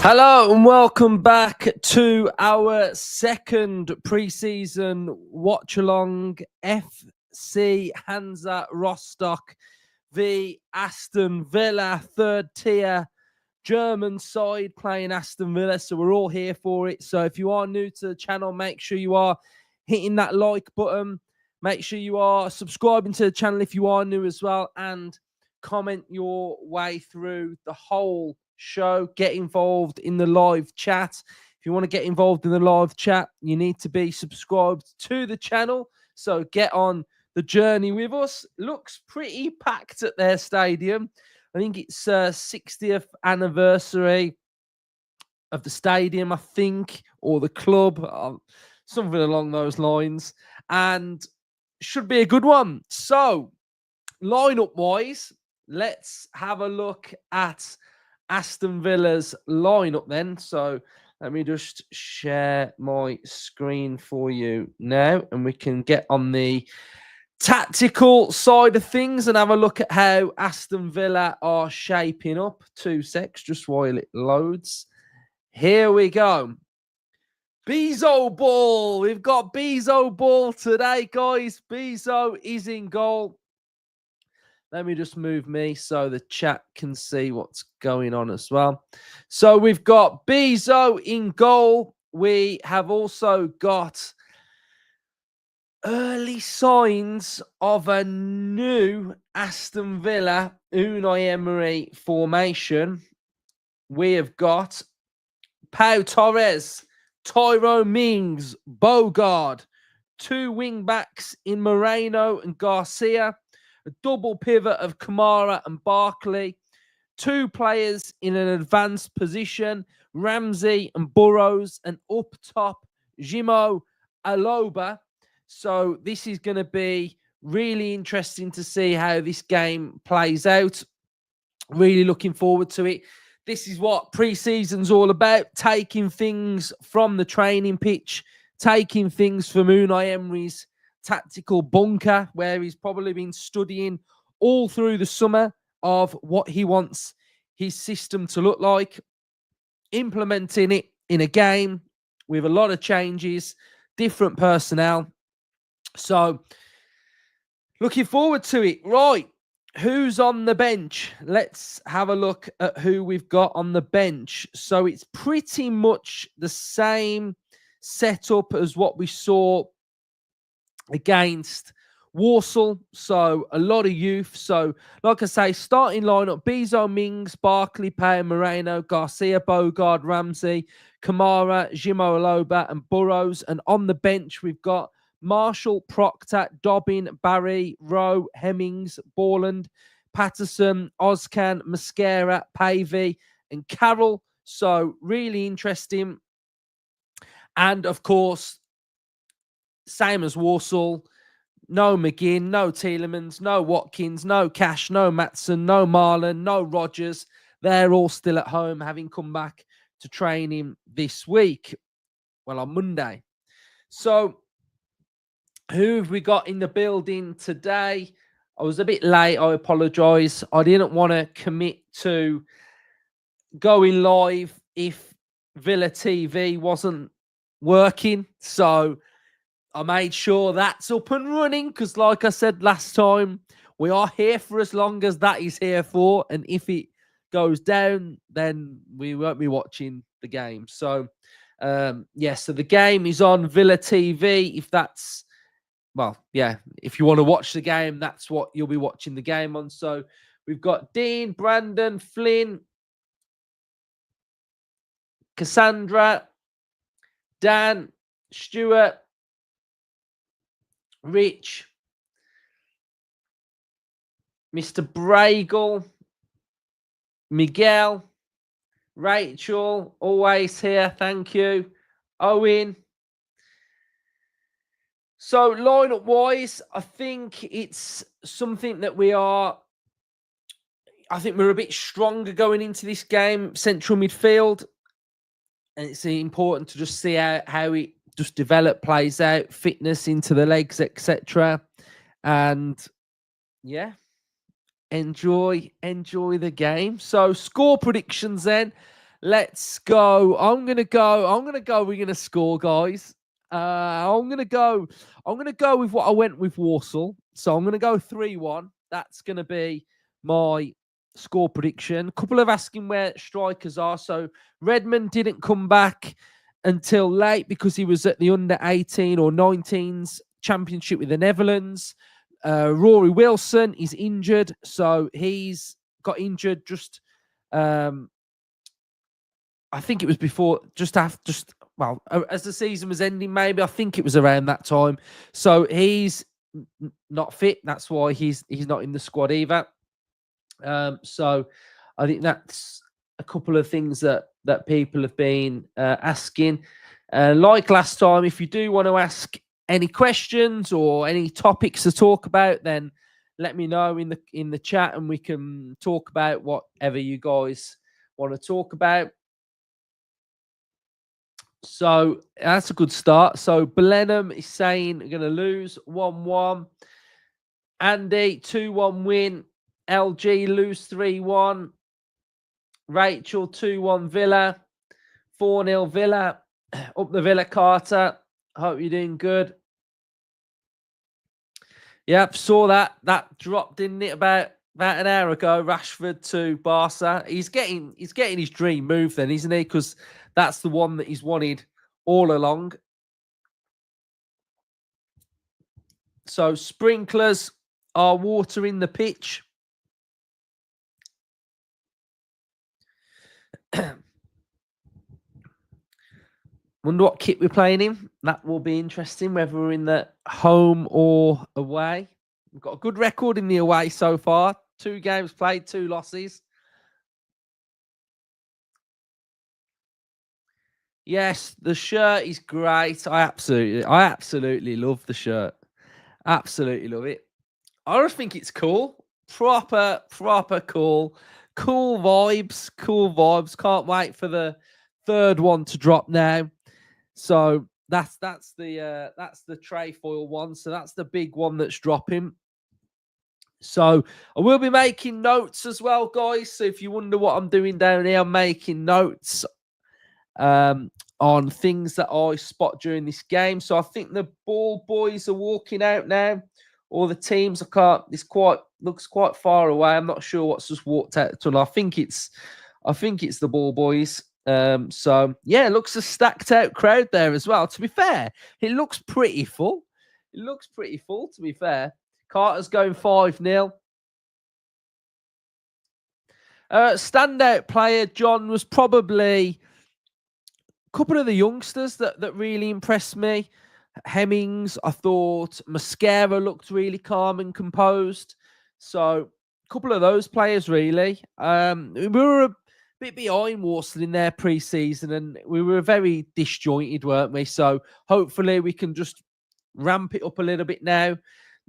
Hello and welcome back to our second pre-season watch-along. FC Hansa Rostock v Aston Villa, third-tier German side playing Aston Villa. So we're all here for it. So if you are new to the channel, make sure you are hitting that like button. Make sure you are subscribing to the channel if you are new as well, and comment your way through the whole show. Get involved in the live chat. If you want to get involved in the live chat, you need to be subscribed to the channel. So get on the journey with us. Looks pretty packed at their stadium. I think it's 60th anniversary of the stadium, I think, or the club, something along those lines, and should be a good one. So, lineup-wise, let's have a look at Aston Villa's lineup then. So, let me just share my screen for you now, and we can get on the tactical side of things and have a look at how Aston Villa are shaping up. 2 secs, just while it loads. Here we go. Bezo ball. We've got Bezo ball today, guys. Bezo is in goal. Let me just move me so the chat can see what's going on as well. So we've got Bezo in goal. We have also got early signs of a new Aston Villa Unai Emery formation. We have got Pau Torres, Tyrone Mings, Bogard, 2 wing-backs in Moreno and Garcia, a double pivot of Kamara and Barkley, 2 players in an advanced position, Ramsey and Burrows, and up top, Jimo Aloba. So this is going to be really interesting to see how this game plays out. Really looking forward to it. This is what pre-season's all about, taking things from the training pitch, taking things from Unai Emery's tactical bunker, where he's probably been studying all through the summer of what he wants his system to look like, implementing it in a game with a lot of changes, different personnel. So, looking forward to it. Right, who's on the bench? Let's have a look at who we've got on the bench. So, it's pretty much the same setup as what we saw against Warsaw. So, a lot of youth. So, like I say, starting lineup, Bezo, Mings, Barkley, Pau, Moreno, Garcia, Bogard, Ramsey, Kamara, Jimo Aloba, and Burrows. And on the bench, we've got Marshall, Proctor, Dobbin, Barry, Rowe, Hemmings, Borland, Patterson, Ozcan, Mascara, Pavey, and Carroll. So really interesting. And of course, same as Warsaw, no McGinn, no Tielemans, no Watkins, no Cash, no Matson, no Marlon, no Rogers. They're all still at home, having come back to training this week. Well, on Monday. So, who have we got in the building today? I was a bit late. I apologise. I didn't want to commit to going live if Villa TV wasn't working. So I made sure that's up and running because, like I said last time, we are here for as long as that is here for. And if it goes down, then we won't be watching the game. So, so the game is on Villa TV. If that's... Well, yeah, if you want to watch the game, that's what you'll be watching the game on. So we've got Dean, Brandon, Flynn, Cassandra, Dan, Stuart, Rich, Mr. Bragle, Miguel, Rachel, always here, thank you, Owen. So, lineup-wise, I think it's something that we're a bit stronger going into this game, central midfield. And it's important to just see how it just plays out, fitness into the legs, etc. And, yeah, enjoy the game. So, score predictions then. Let's go. I'm gonna go. We're gonna score, guys. I'm gonna go with what I went with Warsaw. So I'm gonna go 3-1. That's gonna be my score prediction. A couple of asking where strikers are. So Redmond didn't come back until late because he was at the under 18 or 19s championship with the Netherlands. Rory Wilson is injured, so he's got injured just. I think it was before, as the season was ending, maybe. I think it was around that time. So he's not fit. That's why he's not in the squad either. So I think that's a couple of things that people have been asking. Like last time, if you do want to ask any questions or any topics to talk about, then let me know in the chat and we can talk about whatever you guys want to talk about. So that's a good start. So Blenheim is saying we're going to lose 1-1. Andy, 2-1 win. LG lose 3-1. Rachel, 2-1 Villa. 4-0 Villa. Up the Villa, Carter. Hope you're doing good. Yep, saw that. That dropped, didn't it, about an hour ago. Rashford to Barca. He's getting his dream move then, isn't he? Because that's the one that he's wanted all along. So sprinklers are watering the pitch. Wonder what kit we're playing in. That will be interesting, whether we're in the home or away. We've got a good record in the away so far. 2 games played, 2 losses. Yes, the shirt is great. I absolutely love the shirt. Absolutely love it. I just think it's cool. Proper cool. Cool vibes. Can't wait for the 3rd one to drop now. So that's the trefoil one. So that's the big one that's dropping. So I will be making notes as well, guys. So if you wonder what I'm doing down here, I'm making notes on things that I spot during this game. So I think the ball boys are walking out now. All the teams, looks quite far away. I'm not sure what's just walked out to. I think it's the ball boys. So yeah, it looks a stacked out crowd there as well. To be fair, it looks pretty full. To be fair. Carter's going 5-0. Standout player, John, was probably a couple of the youngsters that really impressed me. Hemmings, I thought Mosquera looked really calm and composed. So a couple of those players, really. We were a bit behind Warsaw in their pre-season and we were very disjointed, weren't we? So hopefully we can just ramp it up a little bit now.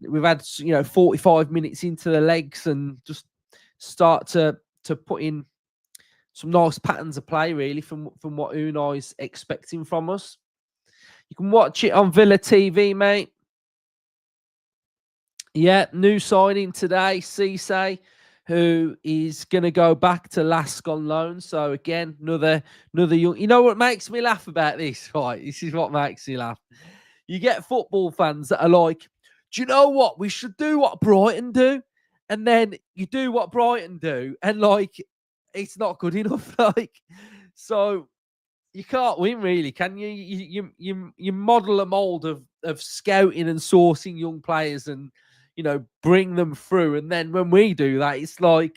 We've had 45 minutes into the legs and just start to put in some nice patterns of play, really, from what Unai's expecting from us. You can watch it on Villa TV, mate. Yeah, new signing today, Cisse, who is going to go back to Lask on loan. So again, another young. You know what makes me laugh about this? Right, this is what makes me laugh. You get football fans that are like, do you know what? We should do what Brighton do. And then you do what Brighton do. And it's not good enough. So you can't win, really, can you? You model a mold of scouting and sourcing young players and, bring them through. And then when we do that, it's a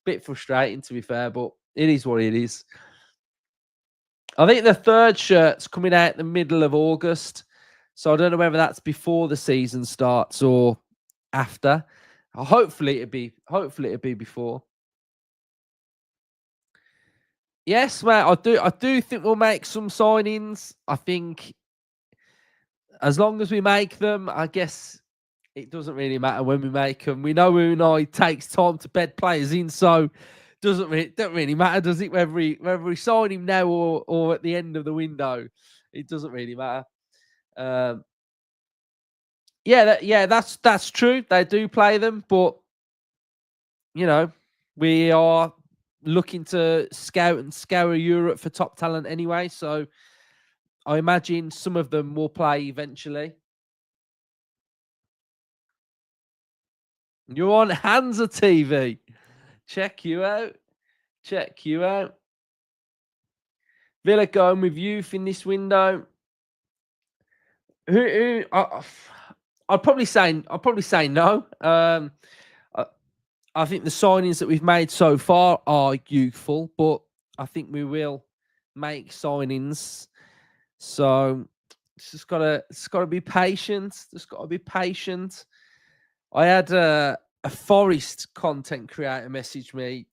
bit frustrating, to be fair, but it is what it is. I think the 3rd shirt's coming out the middle of August. So I don't know whether that's before the season starts or after. Hopefully it'd be before. Yes, mate, I do think we'll make some signings. I think as long as we make them, I guess it doesn't really matter when we make them. We know Unai takes time to bed players in, so don't really matter, does it? Whether we sign him now or at the end of the window, it doesn't really matter. That's true. They do play them, but we're looking to scout and scour Europe for top talent anyway. So I imagine some of them will play eventually. You're on Hansa TV. Check you out. Check you out. Villa going with youth in this window. I'd probably say no. I think the signings that we've made so far are youthful, but I think we will make signings. So it's gotta be patient. Just gotta be patient. I had a Forest content creator message me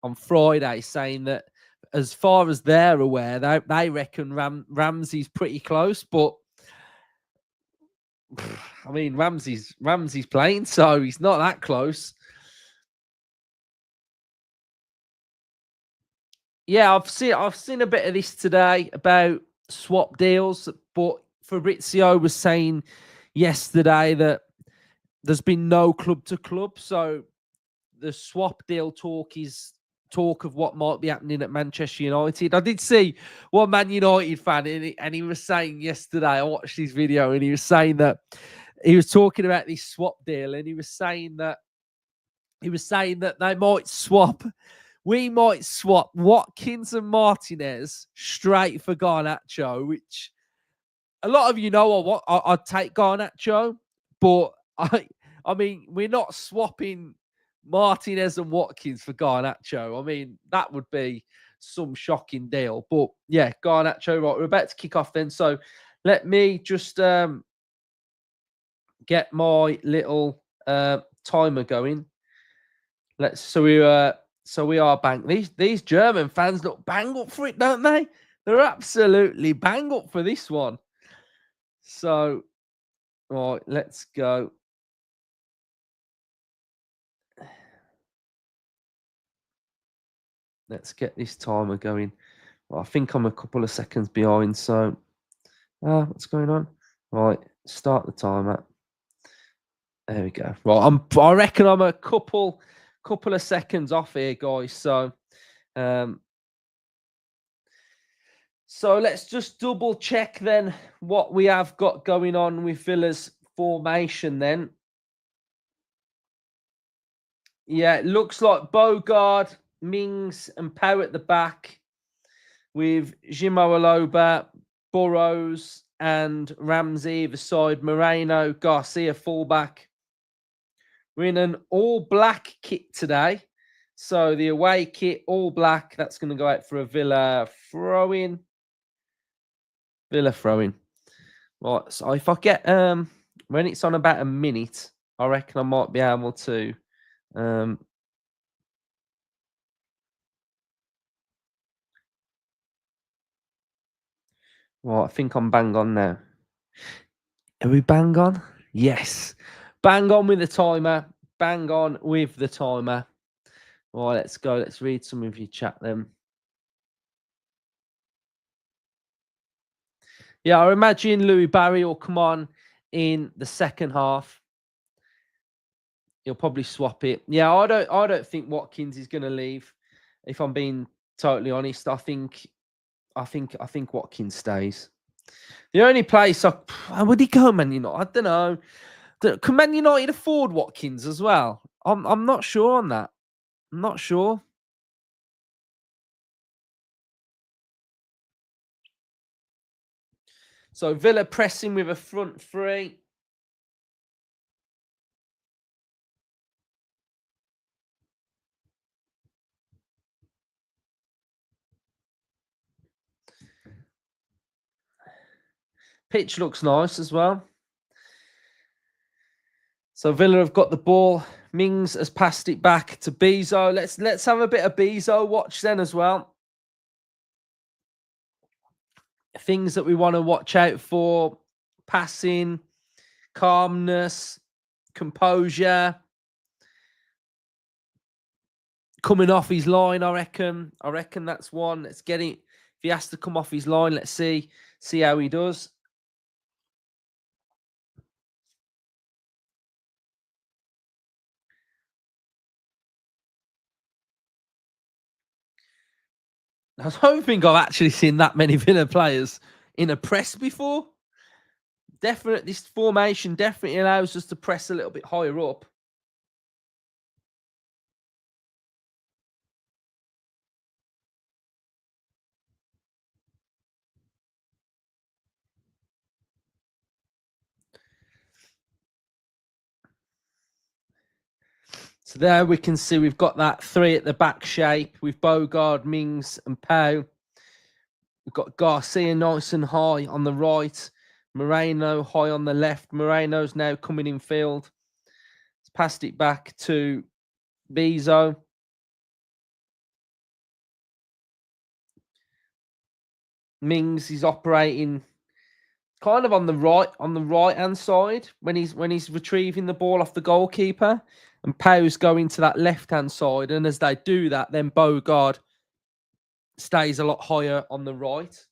on Friday saying that as far as they're aware, they reckon Ramsey's pretty close, but I mean Ramsey's playing, so he's not that close. Yeah, I've seen a bit of this today about swap deals, but Fabrizio was saying yesterday that there's been no club to club, so the swap deal talk is talk of what might be happening at Manchester United. I did see one Man United fan, and he was saying yesterday, I watched his video, and he was saying that he was talking about this swap deal, and he was saying that they might swap. We might swap Watkins and Martinez straight for Garnacho, which a lot of you know I'd take Garnacho, but I mean, we're not swapping Martinez and Watkins for Garnacho. I mean, that would be some shocking deal. But yeah, Garnacho, right, we're about to kick off then. So let me just get my little timer going. So we are bang. These German fans look bang up for it, don't they? They're absolutely bang up for this one. So, right, let's go. Let's get this timer going. Well, I think I'm a couple of seconds behind. So, what's going on? Right, start the timer. There we go. Right, I reckon I'm a couple of seconds off here, guys. So, so let's just double check then what we have got going on with Villa's formation then. Yeah, it looks like Bogard, Mings, and Pau at the back with Jimo Aloba, Burrows, and Ramsey the side, Moreno, Garcia fullback. We're in an all-black kit today. So the away kit, all black, that's going to go out for a Villa throw-in. Villa throw-in. Right, so if I get, when it's on about a minute, I reckon I might be able to, well, I think I'm bang on now. Are we bang on? Yes. Bang on with the timer. Bang on with the timer. Right, let's go. Let's read some of your chat then. Yeah, I imagine Louis Barry will come on in the second half. He'll probably swap it. Yeah, I don't think Watkins is going to leave. If I'm being totally honest, I think Watkins stays. The only place would he go, Man United? I don't know. Can Man United afford Watkins as well? I'm not sure on that. I'm not sure. So Villa pressing with a front three. Pitch looks nice as well. So Villa have got the ball. Mings has passed it back to Bezo. Let's have a bit of Bezo watch then as well. Things that we want to watch out for: passing, calmness, composure, coming off his line. I reckon that's one. Let's get it. If he has to come off his line, let's see how he does. I don't think I've actually seen that many Villa players in a press before. Definitely, this formation definitely allows us to press a little bit higher up. So there we can see we've got that three at the back shape with Bogard, Mings and Pau. We've got Garcia nice and high on the right. Moreno high on the left. Moreno's now coming in field. He's passed it back to Bezo. Mings is operating kind of on the right hand side when he's retrieving the ball off the goalkeeper, and Pau's going to that left hand side. And as they do that, then Bogard stays a lot higher on the right.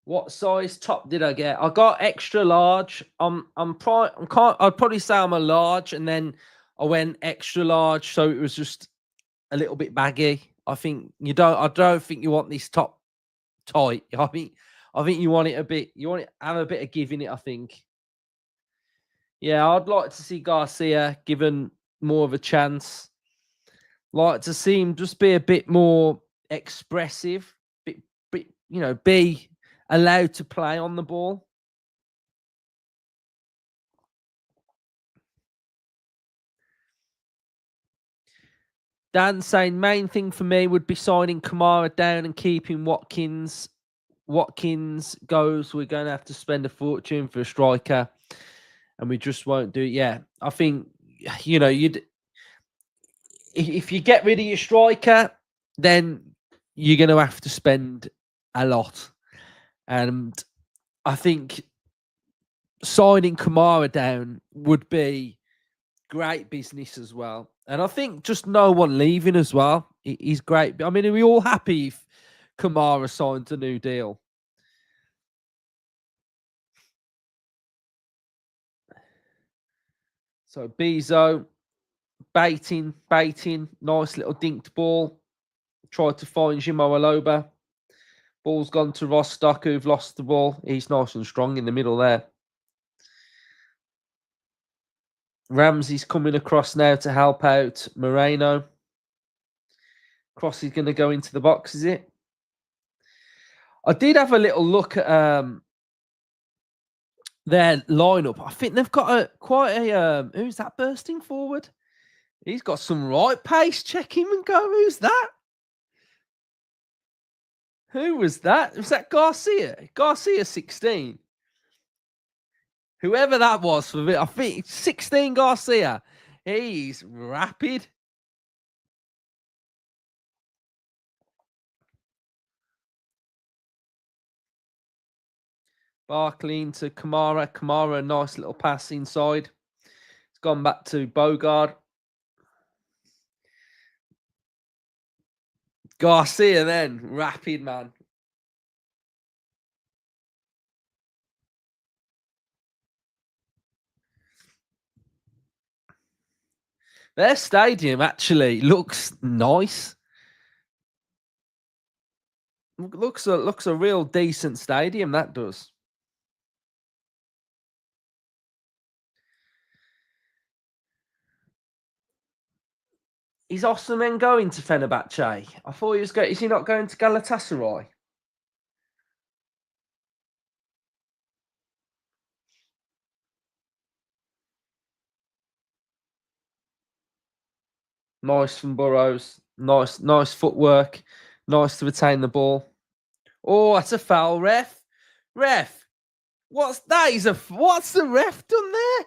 What size top did I get? I got extra large. I'd probably say I'm a large, and then I went extra large, so it was just a little bit baggy. I don't think you want this top tight. I think you want it a bit. You want it have a bit of give in it. I think. Yeah, I'd like to see Garcia given more of a chance. Like to see him just be a bit more expressive, bit be allowed to play on the ball. Dan saying main thing for me would be signing Kamara down and keeping Watkins. Watkins goes, we're going to have to spend a fortune for a striker, and we just won't do it. Yeah, I think if you get rid of your striker, then you're going to have to spend a lot. And I think signing Kamara down would be great business as well. And I think just no one leaving as well is great. I mean, are we all happy if Kamara signs a new deal? So Bezo baiting, nice little dinked ball. Tried to find Jimo Aloba. Ball's gone to Rostock, who've lost the ball. He's nice and strong in the middle there. Ramsey's coming across now to help out Moreno. Cross is going to go into the box, is it? I did have a little look at their lineup. I think they've got quite a who's that bursting forward? He's got some right pace. Check him and go. Who's that? Who was that? Was that Garcia? Garcia 16. Whoever that was for me, I think 16 Garcia. He's rapid. Barkley into Kamara. Kamara, a nice little pass inside. It's gone back to Bogard. Garcia then. Rapid, man. Their stadium actually looks nice. Looks a real decent stadium, that does. Is Osimhen going to Fenerbahce? I thought he was going. Is he not going to Galatasaray? Nice from Burrows. Nice footwork. Nice to retain the ball. Oh, that's a foul, ref. Ref, what's that? What's the ref done there?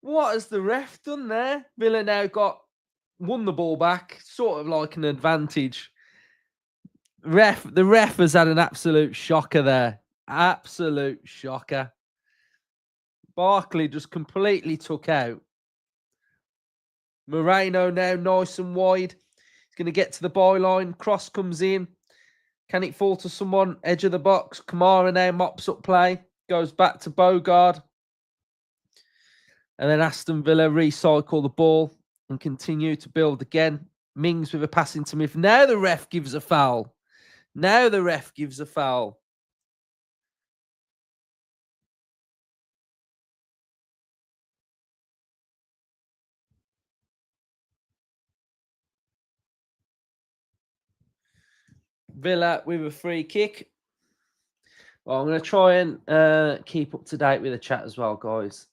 What has the ref done there? Villa now won the ball back, sort of like an advantage. The ref has had an absolute shocker there. Absolute shocker. Barkley just completely took out. Moreno now nice and wide. He's going to get to the byline. Cross comes in. Can it fall to someone? Edge of the box. Kamara now mops up play. Goes back to Bogard. And then Aston Villa recycle the ball and continue to build again. Mings with a passing to Smith. Now the ref gives a foul. Now the ref gives a foul. Villa with a free kick. Well, I'm going to try and keep up to date with the chat as well, guys.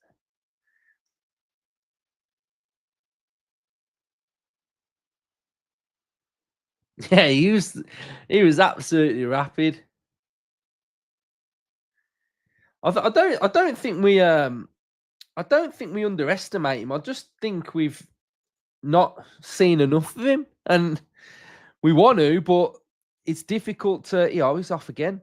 Yeah, he was absolutely rapid. I don't think we underestimate him. I just think we've not seen enough of him, and we want to, but it's difficult to. He's off again.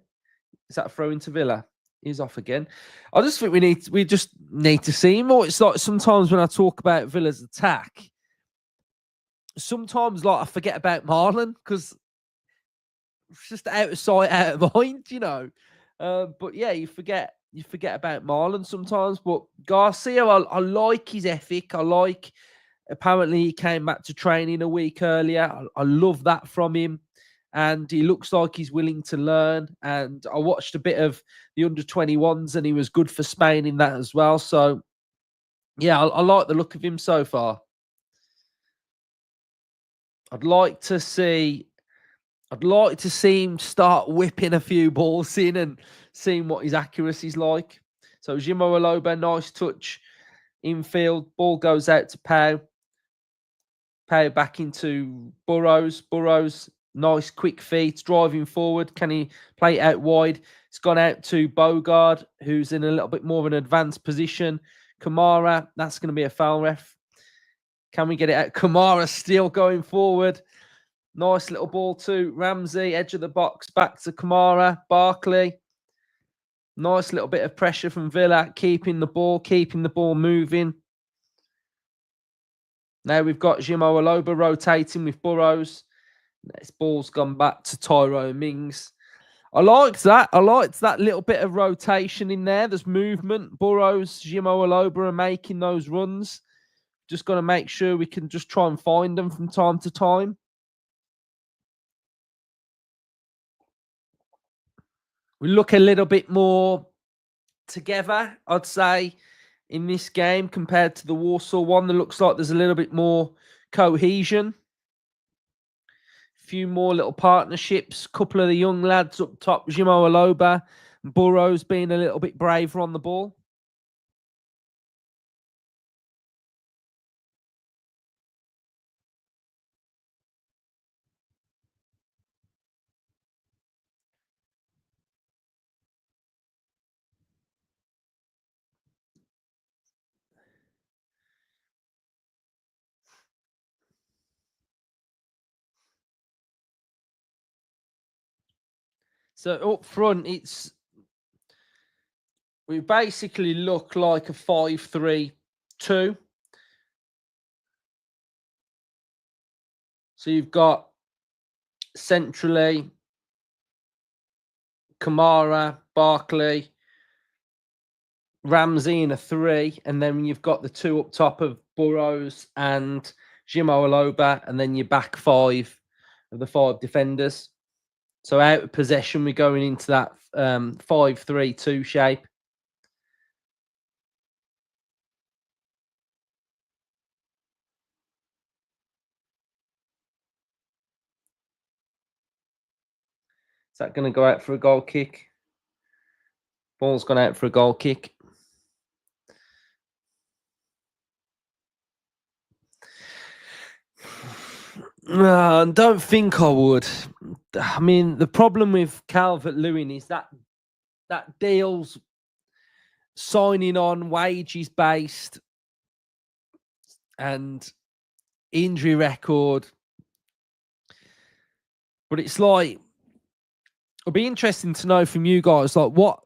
Is that a throw into Villa? He's off again. I just think we just need to see more. It's like sometimes when I talk about Villa's attack, sometimes like I forget about Marlon because it's just out of sight, out of mind, But yeah, you forget about Marlon sometimes. But Garcia, I like his ethic. Apparently he came back to training a week earlier. I love that from him. And he looks like he's willing to learn. And I watched a bit of the under-21s and he was good for Spain in that as well. So, yeah, I like the look of him so far. I'd like to see him start whipping a few balls in and seeing what his accuracy's like. So, Jimo Aloba, nice touch. Infield, ball goes out to Pau. Pau back into Burrows. Burrows, nice quick feet, driving forward. Can he play it out wide? It's gone out to Bogard, who's in a little bit more of an advanced position. Kamara, that's going to be a foul, ref. Can we get it out? Kamara still going forward. Nice little ball to Ramsey, edge of the box, back to Kamara. Barkley. Nice little bit of pressure from Villa, keeping the ball moving. Now we've got Jimo Aloba rotating with Burrows. This ball's gone back to Tyrone Mings. I liked that little bit of rotation in there. There's movement. Burrows, Jimo Aloba are making those runs. Just got to make sure we can just try and find them from time to time. We look a little bit more together, I'd say, in this game compared to the Warsaw one. That looks like there's a little bit more cohesion. A few more little partnerships. A couple of the young lads up top, Jimo Aloba and Burrows being a little bit braver on the ball. So up front, we basically look like a 5-3-2. So you've got centrally Kamara, Barkley, Ramsey in a 3, and then you've got the 2 up top of Burrows and Jimo Aloba, and then your back 5 of the 5 defenders. So out of possession, we're going into that 5-3-2 shape. Is that going to go out for a goal kick? Ball's gone out for a goal kick. I don't think I would. I mean, the problem with Calvert-Lewin is that deal's signing on, wages based, and injury record. But it's like, it'll be interesting to know from you guys, like, what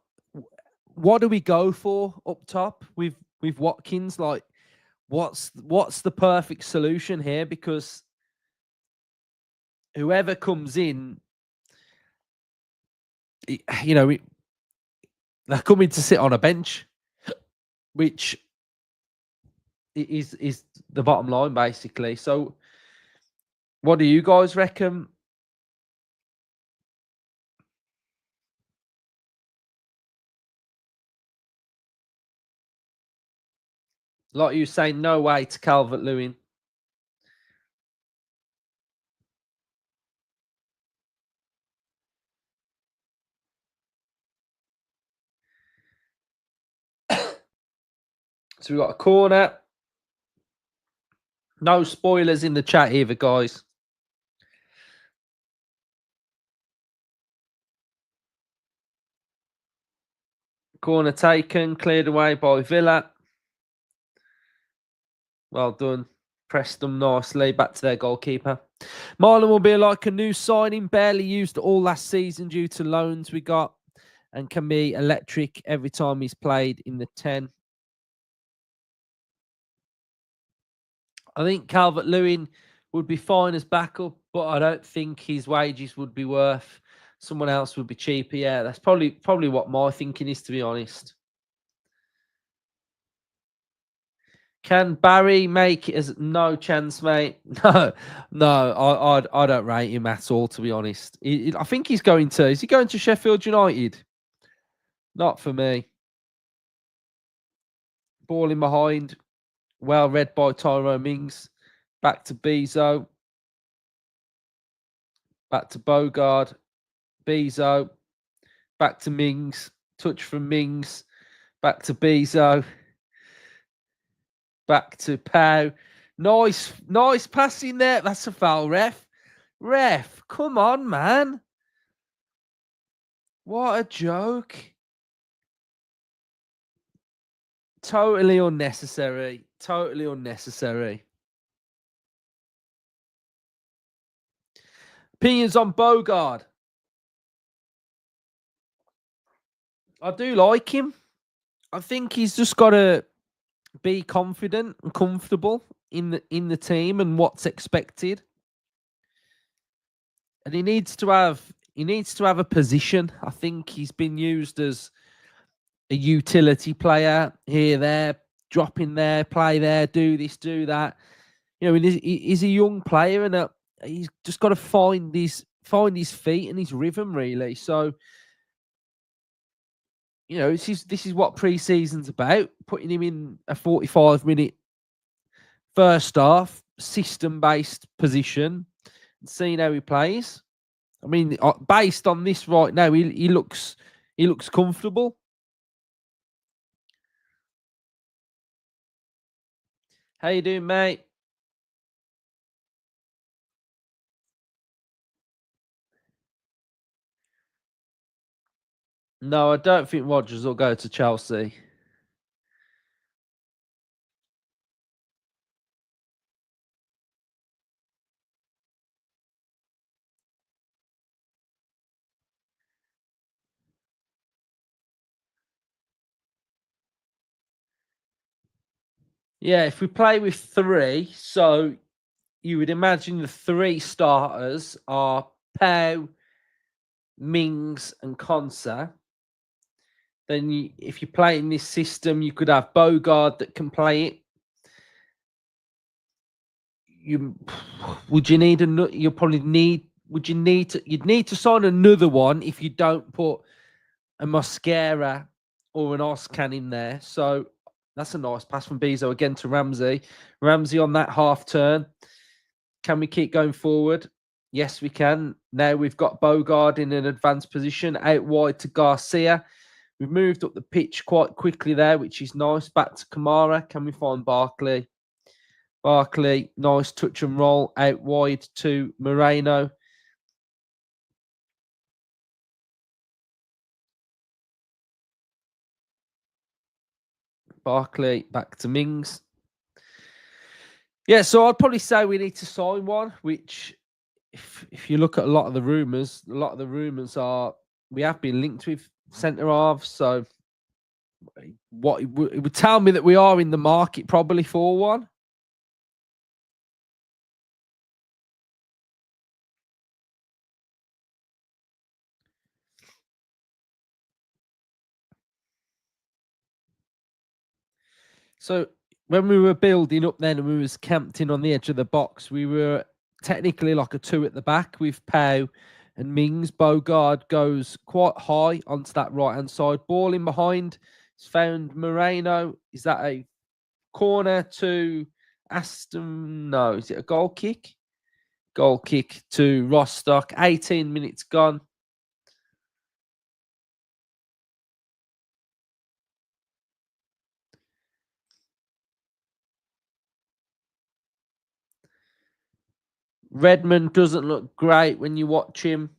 what do we go for up top with Watkins? Like, what's the perfect solution here? Because whoever comes in, you know, they're coming to sit on a bench, which is the bottom line, basically. So, what do you guys reckon? Like you saying, no way to Calvert-Lewin. So we've got a corner. No spoilers in the chat either, guys. Corner taken, cleared away by Villa. Well done. Pressed them nicely. Back to their goalkeeper. Marlon will be like a new signing, barely used all last season due to loans we got, and can be electric every time he's played in the 10. I think Calvert-Lewin would be fine as backup, but I don't think his wages would be worth. Someone else would be cheaper. Yeah, that's probably what my thinking is, to be honest. Can Barry make it? As no chance, mate. No, I don't rate him at all, to be honest. I think he's going to. Is he going to Sheffield United? Not for me. Ball in behind. Well read by Tyrone Mings. Back to Bezo. Back to Bogard. Bezo. Back to Mings. Touch from Mings. Back to Bezo. Back to Pau. Nice passing there. That's a foul, ref. Ref, come on, man. What a joke. Totally unnecessary. Totally unnecessary. Opinions on Bogard. I do like him. I think he's just got to be confident and comfortable in the team and what's expected. And he needs to have a position. I think he's been used as a utility player here, there, drop in there, play there, do this, do that. You know, he's a young player, and he's just got to find his feet and his rhythm, really. So, you know, this is what pre-season's about, putting him in a 45-minute first half, system-based position, and seeing how he plays. I mean, based on this right now, he looks comfortable. How you doing, mate? No, I don't think Rodgers will go to Chelsea. Yeah, if we play with 3, so you would imagine the 3 starters are Pau, Mings, and Konsa. Then if you play in this system, you could have Bogard that can play it. You'd need to sign another one if you don't put a Mosquera or an Oscan in there. So that's a nice pass from Bezo again to Ramsey. Ramsey on that half turn. Can we keep going forward? Yes, we can. Now we've got Bogard in an advanced position out wide to Garcia. We've moved up the pitch quite quickly there, which is nice. Back to Kamara. Can we find Barkley? Barkley, nice touch and roll out wide to Moreno. Barkley back to Mings. Yeah, so I'd probably say we need to sign one, which if you look at a lot of the rumours are we have been linked with centre halves, so What it would tell me that we are in the market probably for one. So when we were building up then and we was camped in on the edge of the box, we were technically like a two at the back with Pau and Mings. Bogard goes quite high onto that right-hand side. Ball in behind. It's found Moreno. Is that a corner to Aston? No, is it a goal kick? Goal kick to Rostock. 18 minutes gone. Redmond doesn't look great when you watch him.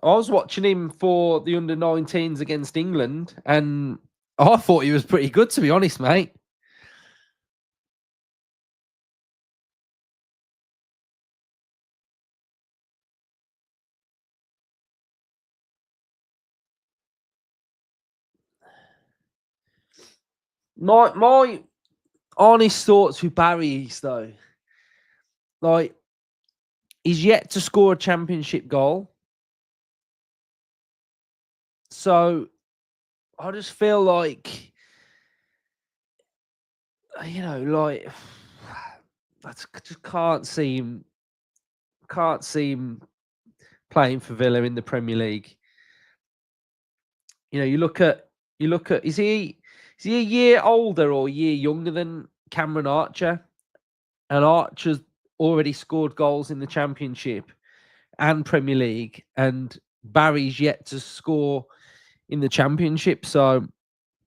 I was watching him for the under-19s against England, and I thought he was pretty good, to be honest, mate. My honest thoughts with Barry is, though, like, he's yet to score a championship goal. So I just feel like, like I just can't see him playing for Villa in the Premier League. You look at is he a year older or a year younger than Cameron Archer? And Archer's already scored goals in the Championship and Premier League, and Barry's yet to score in the Championship. So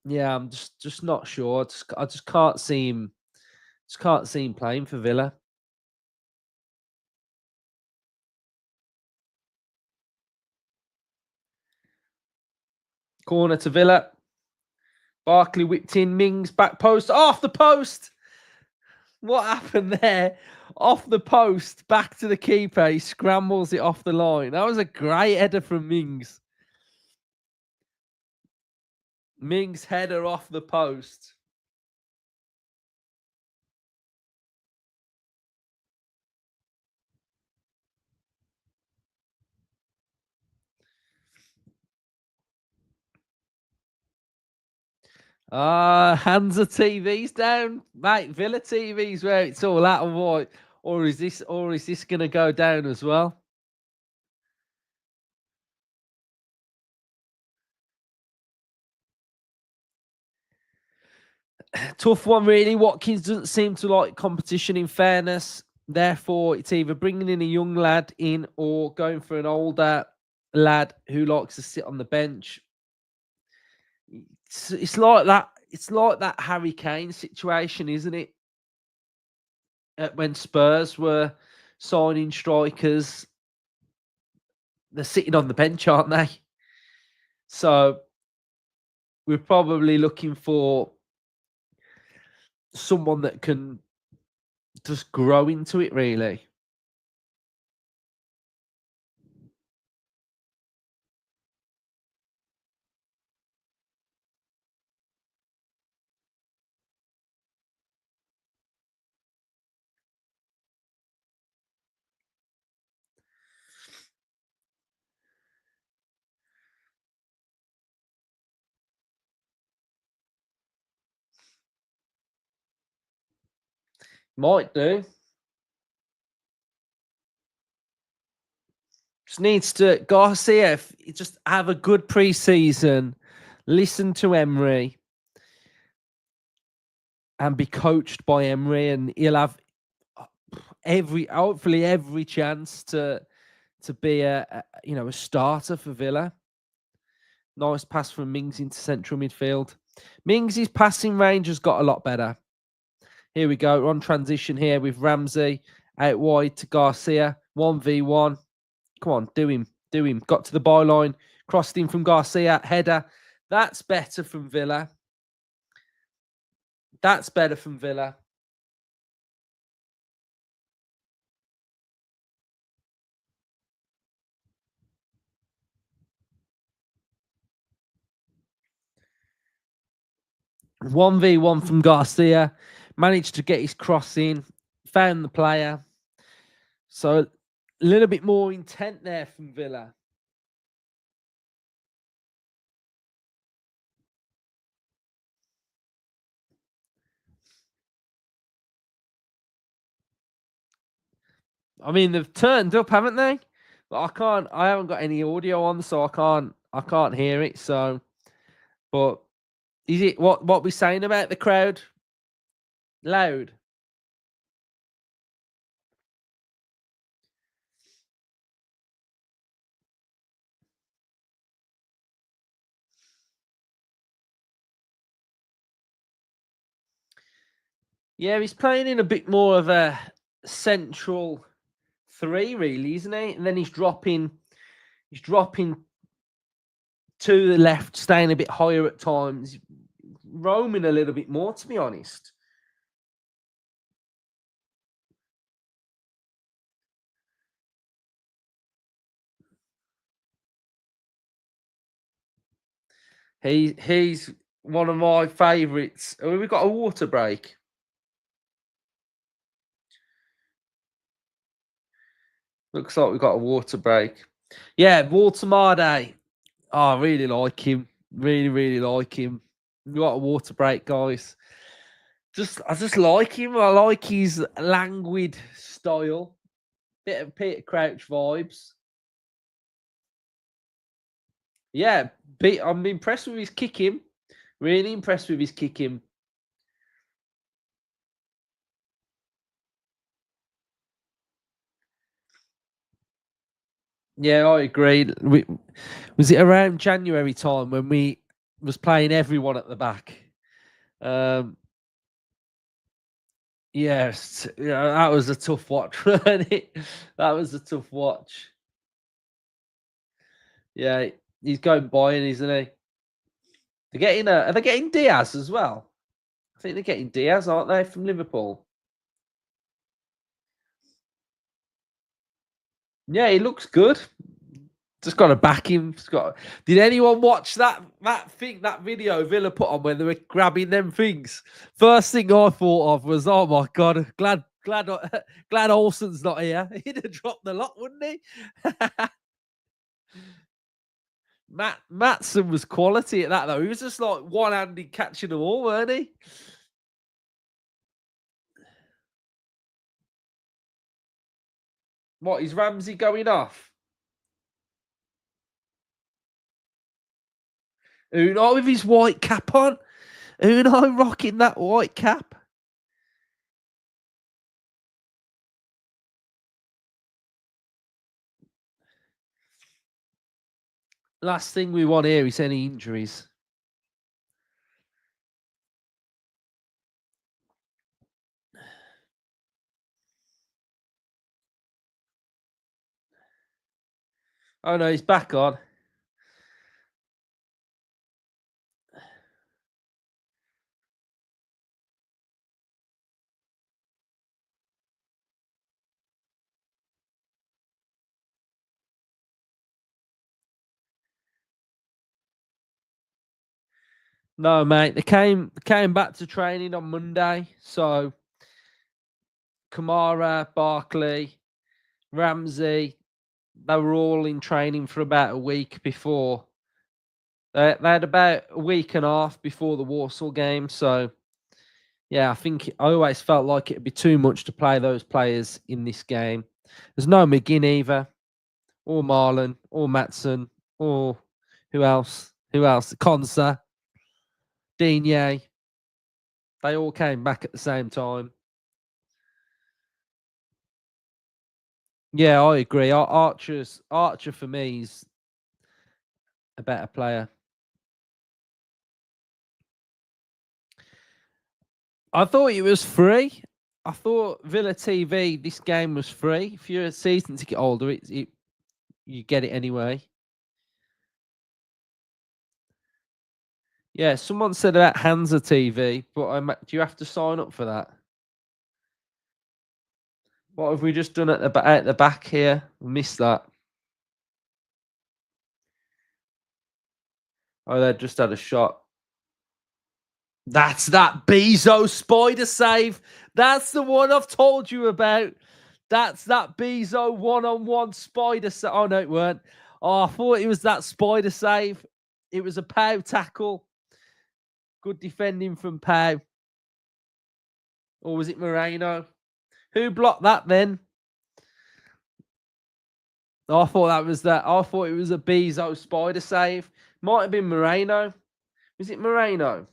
yeah, I'm just not sure. I just can't see him. Just can't see him playing for Villa. Corner to Villa. Barkley whipped in. Mings back post. Off the post. What happened there? Off the post, back to the keeper. He scrambles it off the line. That was a great header from Mings. Mings header off the post. Hansa TV's down, mate. Villa TV's where it's all at, or is this gonna go down as well? Tough one, really. Watkins doesn't seem to like competition, in fairness. Therefore, it's either bringing in a young lad in or going for an older lad who likes to sit on the bench. It's like that. It's like that Harry Kane situation, isn't it? When Spurs were signing strikers, they're sitting on the bench, aren't they? So we're probably looking for someone that can just grow into it, really. Might do. Just needs to Garcia just have a good pre-season, listen to Emery, and be coached by Emery, and he'll have hopefully every chance to be a starter for Villa. Nice pass from Mings into central midfield. Mings' passing range has got a lot better. Here we go. We're on transition here with Ramsey out wide to Garcia. 1v1. Come on, do him. Do him. Got to the byline. Crossed in from Garcia. Header. That's better from Villa. That's better from Villa. 1v1 from Garcia. Managed to get his cross in. Found the player. So a little bit more intent there from Villa. I mean, they've turned up, haven't they? But I haven't got any audio on, so I can't hear it. So, but is it what we're saying about the crowd? Loud. Yeah, he's playing in a bit more of a central three, really, isn't he? And then he's dropping to the left, staying a bit higher at times, roaming a little bit more, to be honest. He's one of my favourites. We've got a water break. Looks like we've got a water break. Yeah, Walter Marday. Oh, I really like him. Really, really like him. We got a water break, guys. I just like him. I like his languid style. Bit of Peter Crouch vibes. Yeah, I'm impressed with his kicking. Really impressed with his kicking. Yeah, I agree. Was it around January time when we was playing everyone at the back? Yes, yeah, that was a tough watch, wasn't it? That was a tough watch. Yeah, he's going buying, isn't he? They're getting are they getting Diaz as well? I think they're getting Diaz, aren't they, from Liverpool? Yeah, he looks good. Just got to back him. Did anyone watch that video Villa put on when they were grabbing them things? First thing I thought of was, oh my god, glad Olsen's not here. He'd have dropped the lot, wouldn't he? Matson was quality at that though. He was just like one-handed catching them all, weren't he? What is Ramsey going off? Unai with his white cap on. Unai rocking that white cap. Last thing we want here is any injuries. Oh no, he's back on. No, mate. They came back to training on Monday. So Kamara, Barkley, Ramsey, they were all in training for about a week before. They had about a week and a half before the Warsaw game. So yeah, I always felt like it'd be too much to play those players in this game. There's no McGinn either, or Marlon, or Matson, or who else? Who else? Konsa, Digne. They all came back at the same time. Yeah, I agree. Archer for me is a better player. I thought it was free. I thought Villa TV, this game was free. If you're a season ticket holder, you get it anyway. Yeah, someone said about Hansa TV, but do you have to sign up for that? What have we just done at the back here? Missed that. Oh, they just had a shot. That's that Bezo spider save. That's the one I've told you about. That's that Bezo one-on-one spider save. Oh, no, it weren't. Oh, I thought it was that spider save. It was a Pau tackle. Good defending from Pau. Or was it Moreno? Who blocked that then? Oh, I thought that was that. I thought it was a Bezo spider save. Might have been Moreno. Was it Moreno?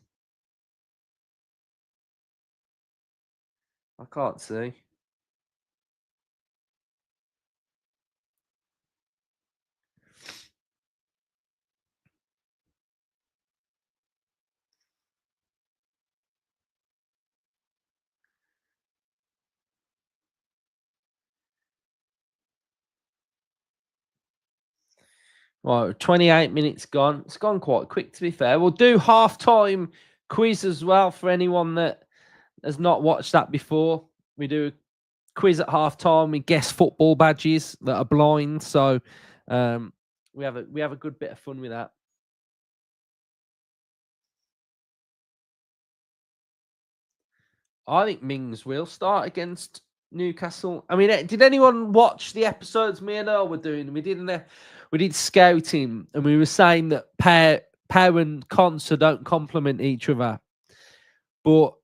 I can't see. Well, 28 minutes gone. It's gone quite quick, to be fair. We'll do halftime quiz as well for anyone that has not watched that before. We do a quiz at halftime. We guess football badges that are blind. So we have a good bit of fun with that. I think Mings will start against Newcastle. I mean, did anyone watch the episodes me and Earl were doing? We did scouting, and we were saying that Pau and Consa don't complement each other, but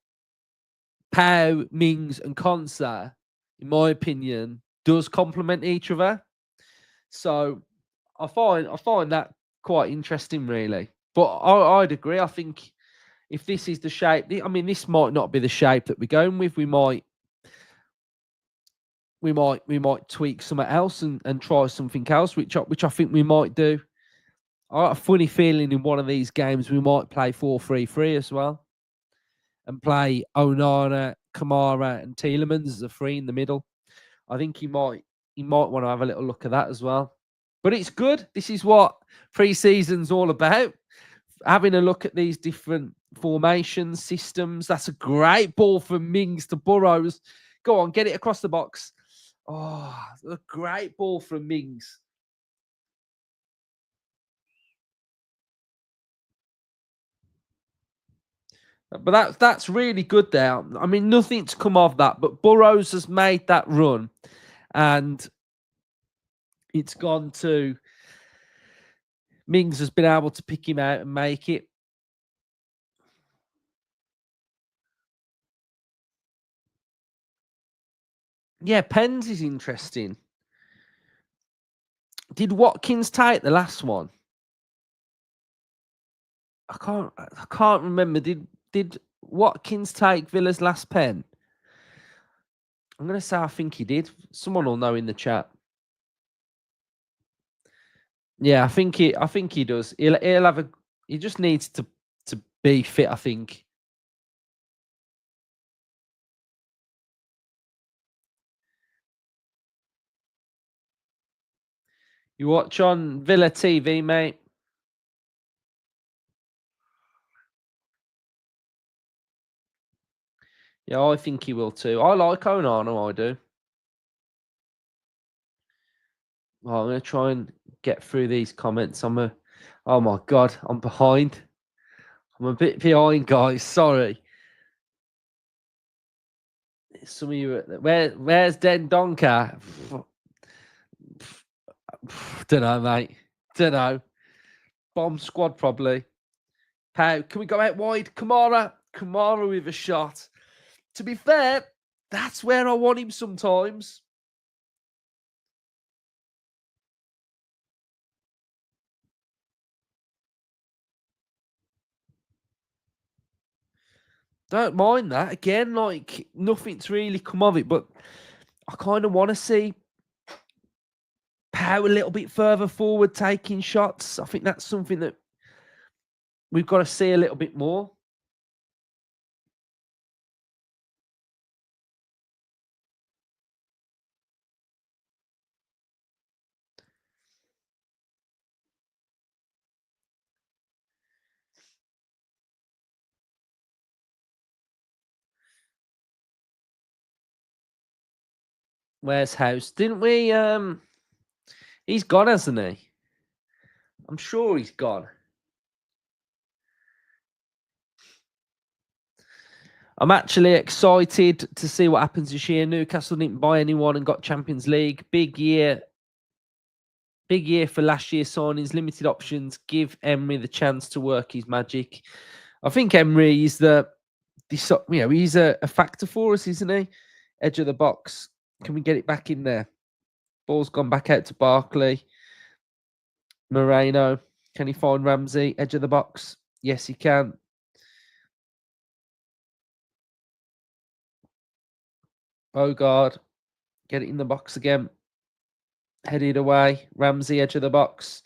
Pau, Mings, and Consa, in my opinion, does complement each other. So I find that quite interesting, really. But I'd agree. I think if this is the shape, I mean, this might not be the shape that we're going with. We might tweak something else and try something else, which I think we might do. I got a funny feeling in one of these games we might play 4-3-3 as well, and play Onana, Kamara, and Tielemans as a three in the middle. I think he might want to have a little look at that as well. But it's good. This is what pre-season's all about. Having a look at these different formations, systems. That's a great ball from Mings to Burrows. Go on, get it across the box. Oh, a great ball from Mings. But that's really good there. I mean, nothing's come of that, but Burrows has made that run, and it's gone to Mings has been able to pick him out and make it. Yeah, Pens is interesting. Did Watkins take the last one? I can't remember. Did Watkins take Villa's last pen? I'm gonna say I think he did. Someone will know in the chat. Yeah, I think he does. He'll have a. He just needs to be fit, I think. You watch on Villa TV, mate. Yeah, I think he will too. I like Onana, I do. Well, I'm gonna try and get through these comments. Oh my god, I'm behind. I'm a bit behind, guys. Sorry. Some of you, where's Den Donker? Don't know, mate. Don't know. Bomb squad probably. How can we go out wide? Kamara with a shot. To be fair, that's where I want him sometimes. Don't mind that. Again, like nothing's really come of it, but I kind of want to see Pau a little bit further forward taking shots. I think that's something that we've got to see a little bit more. Where's House? Didn't we he's gone, hasn't he? I'm sure he's gone. I'm actually excited to see what happens this year. Newcastle didn't buy anyone and got Champions League. Big year for last year's signings, limited options. Give Emery the chance to work his magic. I think Emery is he's a factor for us, isn't he? Edge of the box. Can we get it back in there? Ball's gone back out to Barkley. Moreno. Can he find Ramsey? Edge of the box. Yes, he can. Bogard. Get it in the box again. Headed away. Ramsey, edge of the box.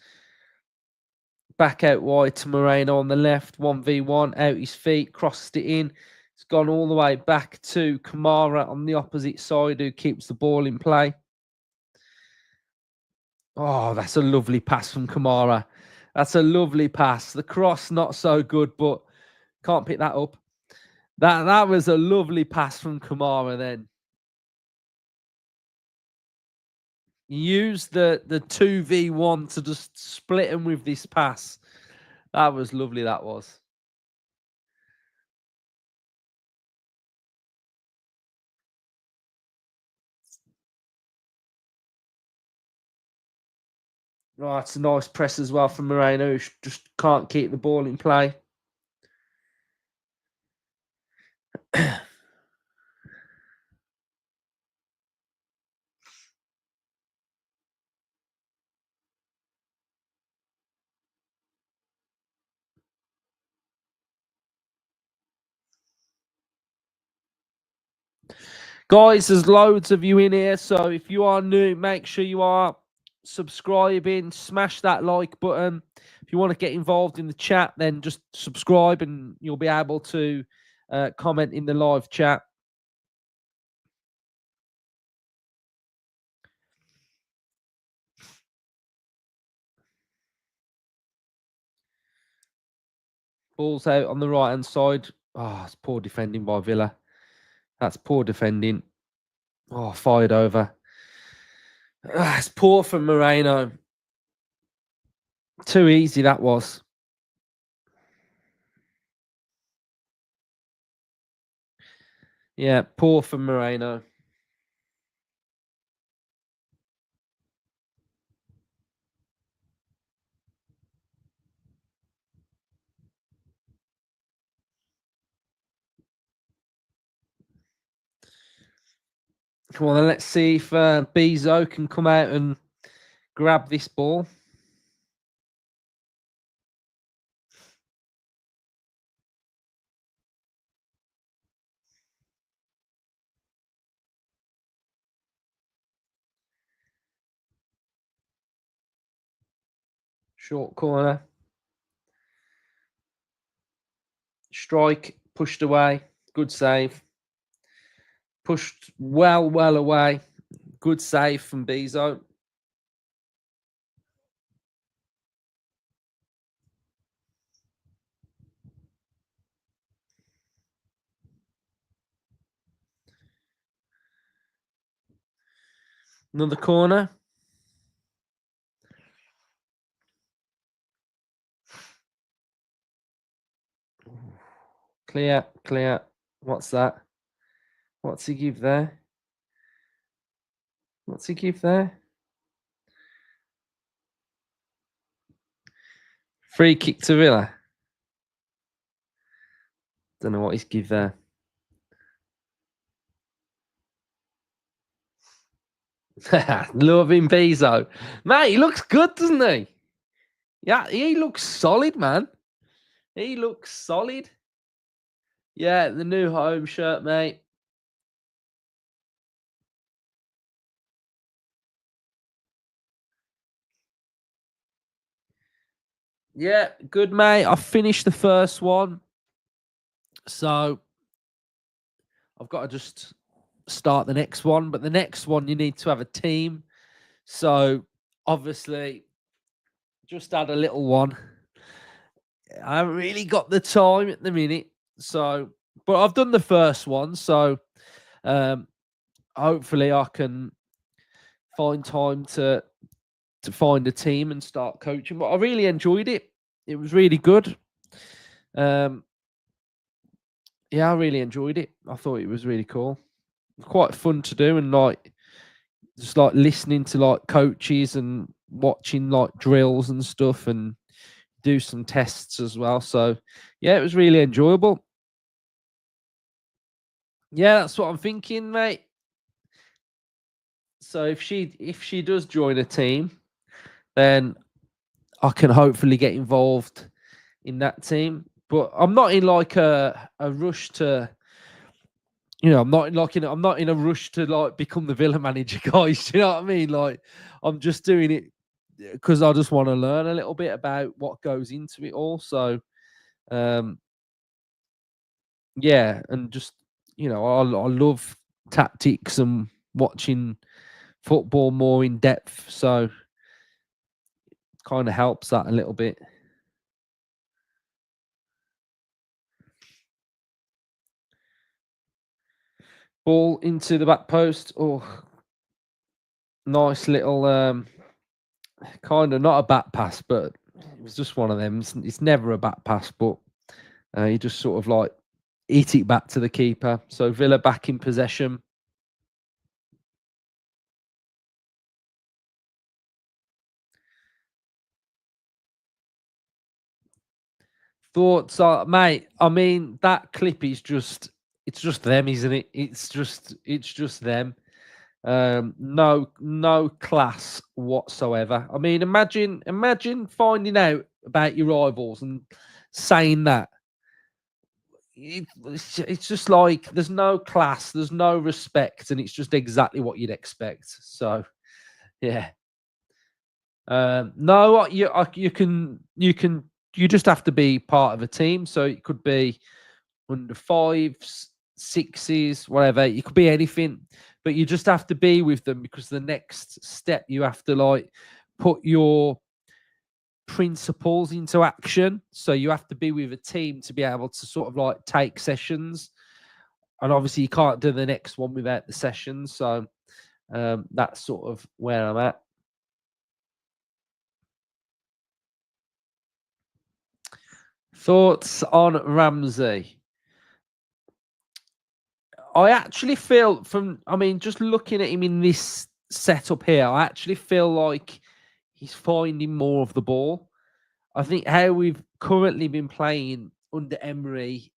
Back out wide to Moreno on the left. 1v1. Out his feet. Crossed it in. It's gone all the way back to Kamara on the opposite side, who keeps the ball in play. Oh, that's a lovely pass from Kamara. That's a lovely pass. The cross, not so good, but can't pick that up. That was a lovely pass from Kamara then. Use the 2v1 to just split him with this pass. That was lovely, that was. Oh, it's a nice press as well from Moreno, who just can't keep the ball in play. Guys, there's loads of you in here, so if you are new, make sure you are subscribing, smash that like button. If you want to get involved in the chat, then just subscribe and you'll be able to comment in the live chat. Ball's out on the right-hand side. Oh, it's poor defending by Villa. That's poor defending. Oh, fired over. It's poor from Moreno. Too easy that was. Yeah, poor from Moreno. Come on, then let's see if Bezo can come out and grab this ball. Short corner. Strike, pushed away. Good save. Pushed well away. Good save from Bezo. Another corner. Clear. What's that? What's he give there? Free kick to Villa. Don't know what he's give there. Loving Bezo. Mate, he looks good, doesn't he? Yeah, he looks solid, man. He looks solid. Yeah, the new home shirt, mate. Yeah, good, mate. I finished the first one. So I've got to just start the next one. But the next one, you need to have a team. So obviously, just had a little one. I haven't really got the time at the minute. So, but I've done the first one. So hopefully I can find time to find a team and start coaching. But I really enjoyed it. It was really good. Yeah, I really enjoyed it. I thought it was really cool. Quite fun to do, and like just like listening to like coaches and watching like drills and stuff, and do some tests as well. So yeah, it was really enjoyable. Yeah, that's what I'm thinking, mate. So if she does join a team, then I can hopefully get involved in that team. But I'm not in like a rush to, I'm not in a rush to like become the Villa manager, guys. You know what I mean? Like I'm just doing it because I just want to learn a little bit about what goes into it all. So um, yeah, and just I love tactics and watching football more in depth. So kind of helps that a little bit. Ball into the back post. Oh, nice little kind of not a back pass, but it was just one of them. It's never a back pass, but he just sort of like eat it back to the keeper. So Villa back in possession. Thoughts are, mate. I mean, that clip is it's just them, isn't it? It's just them. No class whatsoever. I mean, imagine finding out about your rivals and saying that. It's just like there's no class, there's no respect, and it's just exactly what you'd expect. So yeah, no, you just have to be part of a team. So it could be under fives, sixes, whatever. It could be anything, but you just have to be with them because the next step you have to like put your principles into action. So you have to be with a team to be able to sort of like take sessions. And obviously you can't do the next one without the sessions. So that's sort of where I'm at. Thoughts on Ramsey? I actually feel I mean, just looking at him in this setup here, I actually feel like he's finding more of the ball. I think how we've currently been playing under Emery,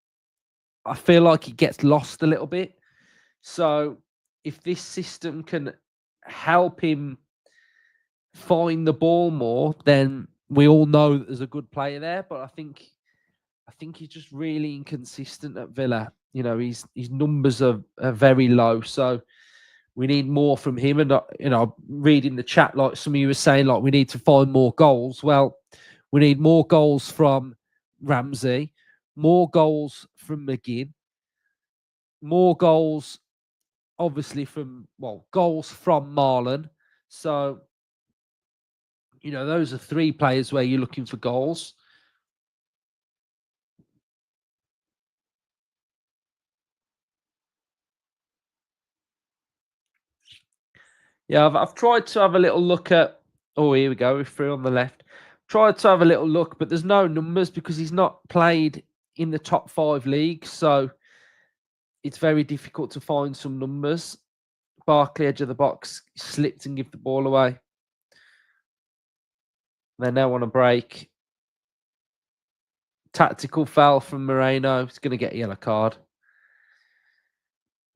I feel like he gets lost a little bit. So if this system can help him find the ball more, then we all know that there's a good player there. But I think he's just really inconsistent at Villa. His numbers are very low. So we need more from him. And reading the chat, like some of you were saying, like we need to find more goals. Well, we need more goals from Ramsey, more goals from McGinn, more goals, obviously goals from Marlon. So those are three players where you're looking for goals. Yeah, I've tried to have a little look at. Oh, here we go. We're through on the left. Tried to have a little look, but there's no numbers because he's not played in the top 5 leagues. So it's very difficult to find some numbers. Barkley, edge of the box, slipped and give the ball away. They now want a break. Tactical foul from Moreno. He's going to get a yellow card.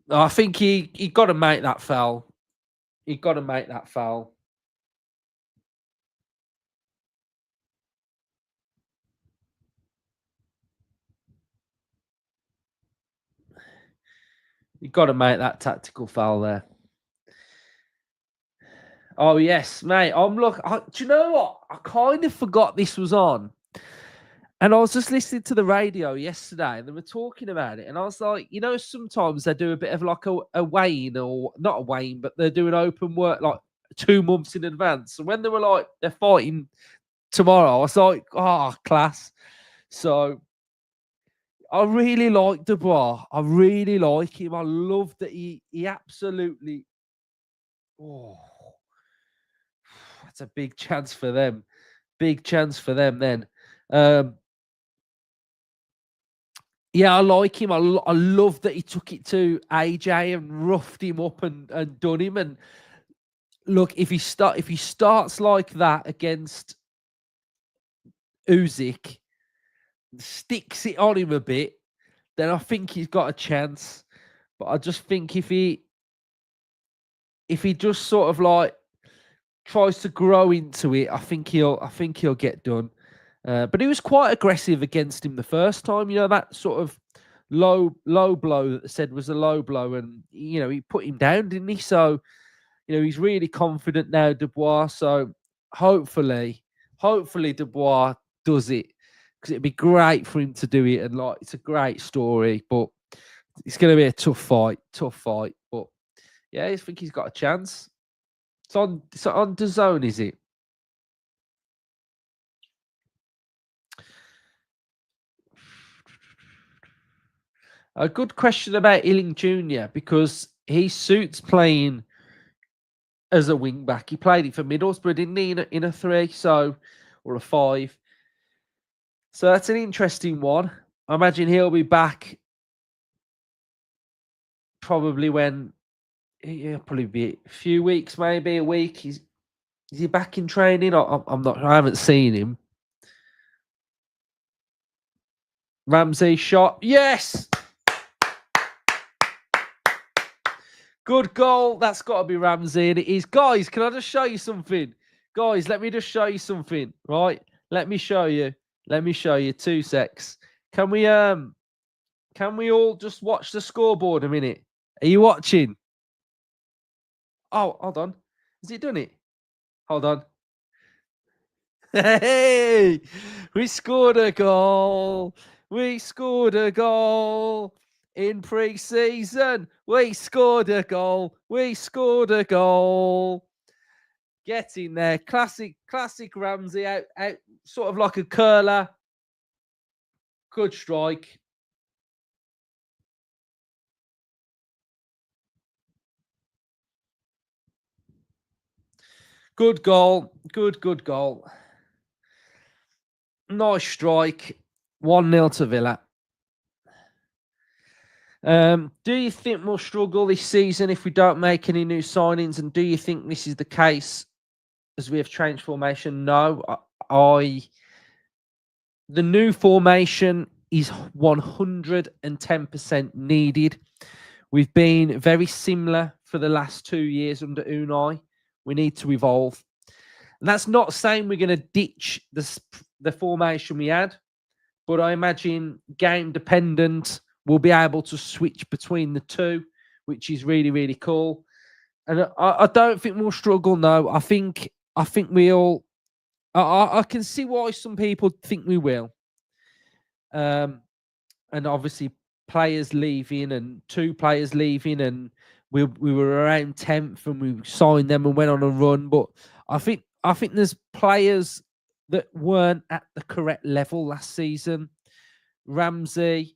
I think he got to make that foul. He got to make that foul. You got to make that tactical foul there. Oh yes, mate. Do you know what? I kind of forgot this was on, and I was just listening to the radio yesterday, and they were talking about it, and I was like, sometimes they do a bit of like a weighing, or not a weighing, but they're doing open work like 2 months in advance. And when they were like they're fighting tomorrow, I was like, class. So I really like Dubois. I really like him. I love that he absolutely. Oh, that's a big chance for them. Big chance for them then. Um, Yeah, I like him. I love that he took it to AJ and roughed him up and done him. And look, if he starts like that against Usyk, sticks it on him a bit, then I think he's got a chance. But I just think if he just sort of like tries to grow into it, I think he'll get done. But he was quite aggressive against him the first time. You know, that sort of low blow that they said was a low blow, and you know, he put him down, didn't he? So, you know, he's really confident now, Dubois. So hopefully Dubois does it, because it'd be great for him to do it. And like, it's a great story, but it's going to be a tough fight. But yeah, I think he's got a chance. It's on DAZN, is it? A good question about Illing Jr., because he suits playing as a wing back. He played it for Middlesbrough, didn't he, in a 3, so, or a 5. So that's an interesting one. I imagine he'll be back probably when, he'll probably be a few weeks, maybe a week. Is he back in training? I'm not. I haven't seen him. Ramsey shot. Yes. Good goal. That's got to be Ramsey. And it is. Guys, can I just show you something? Guys, let me just show you something. Right? Let me show you. 2 secs. Can we all just watch the scoreboard a minute? Are you watching? Oh, hold on. Has it done it? Hold on. Hey, we scored a goal. We scored a goal in pre-season. We scored a goal. Get in there. Classic Ramsey out, sort of like a curler. Good strike. Good goal. Good goal. Nice strike. 1-0 to Villa. Do you think we'll struggle this season if we don't make any new signings? And do you think this is the case as we have changed formation? No. The new formation is 110% needed. We've been very similar for the last 2 years under Unai. We need to evolve. And that's not saying we're going to ditch the formation we had, but I imagine game dependent, we'll be able to switch between the two, which is really, really cool. And I don't think we'll struggle. No, I think we'll. I can see why some people think we will. And obviously players leaving and 2 players leaving, and we were around 10th and we signed them and went on a run. But I think there's players that weren't at the correct level last season. Ramsey,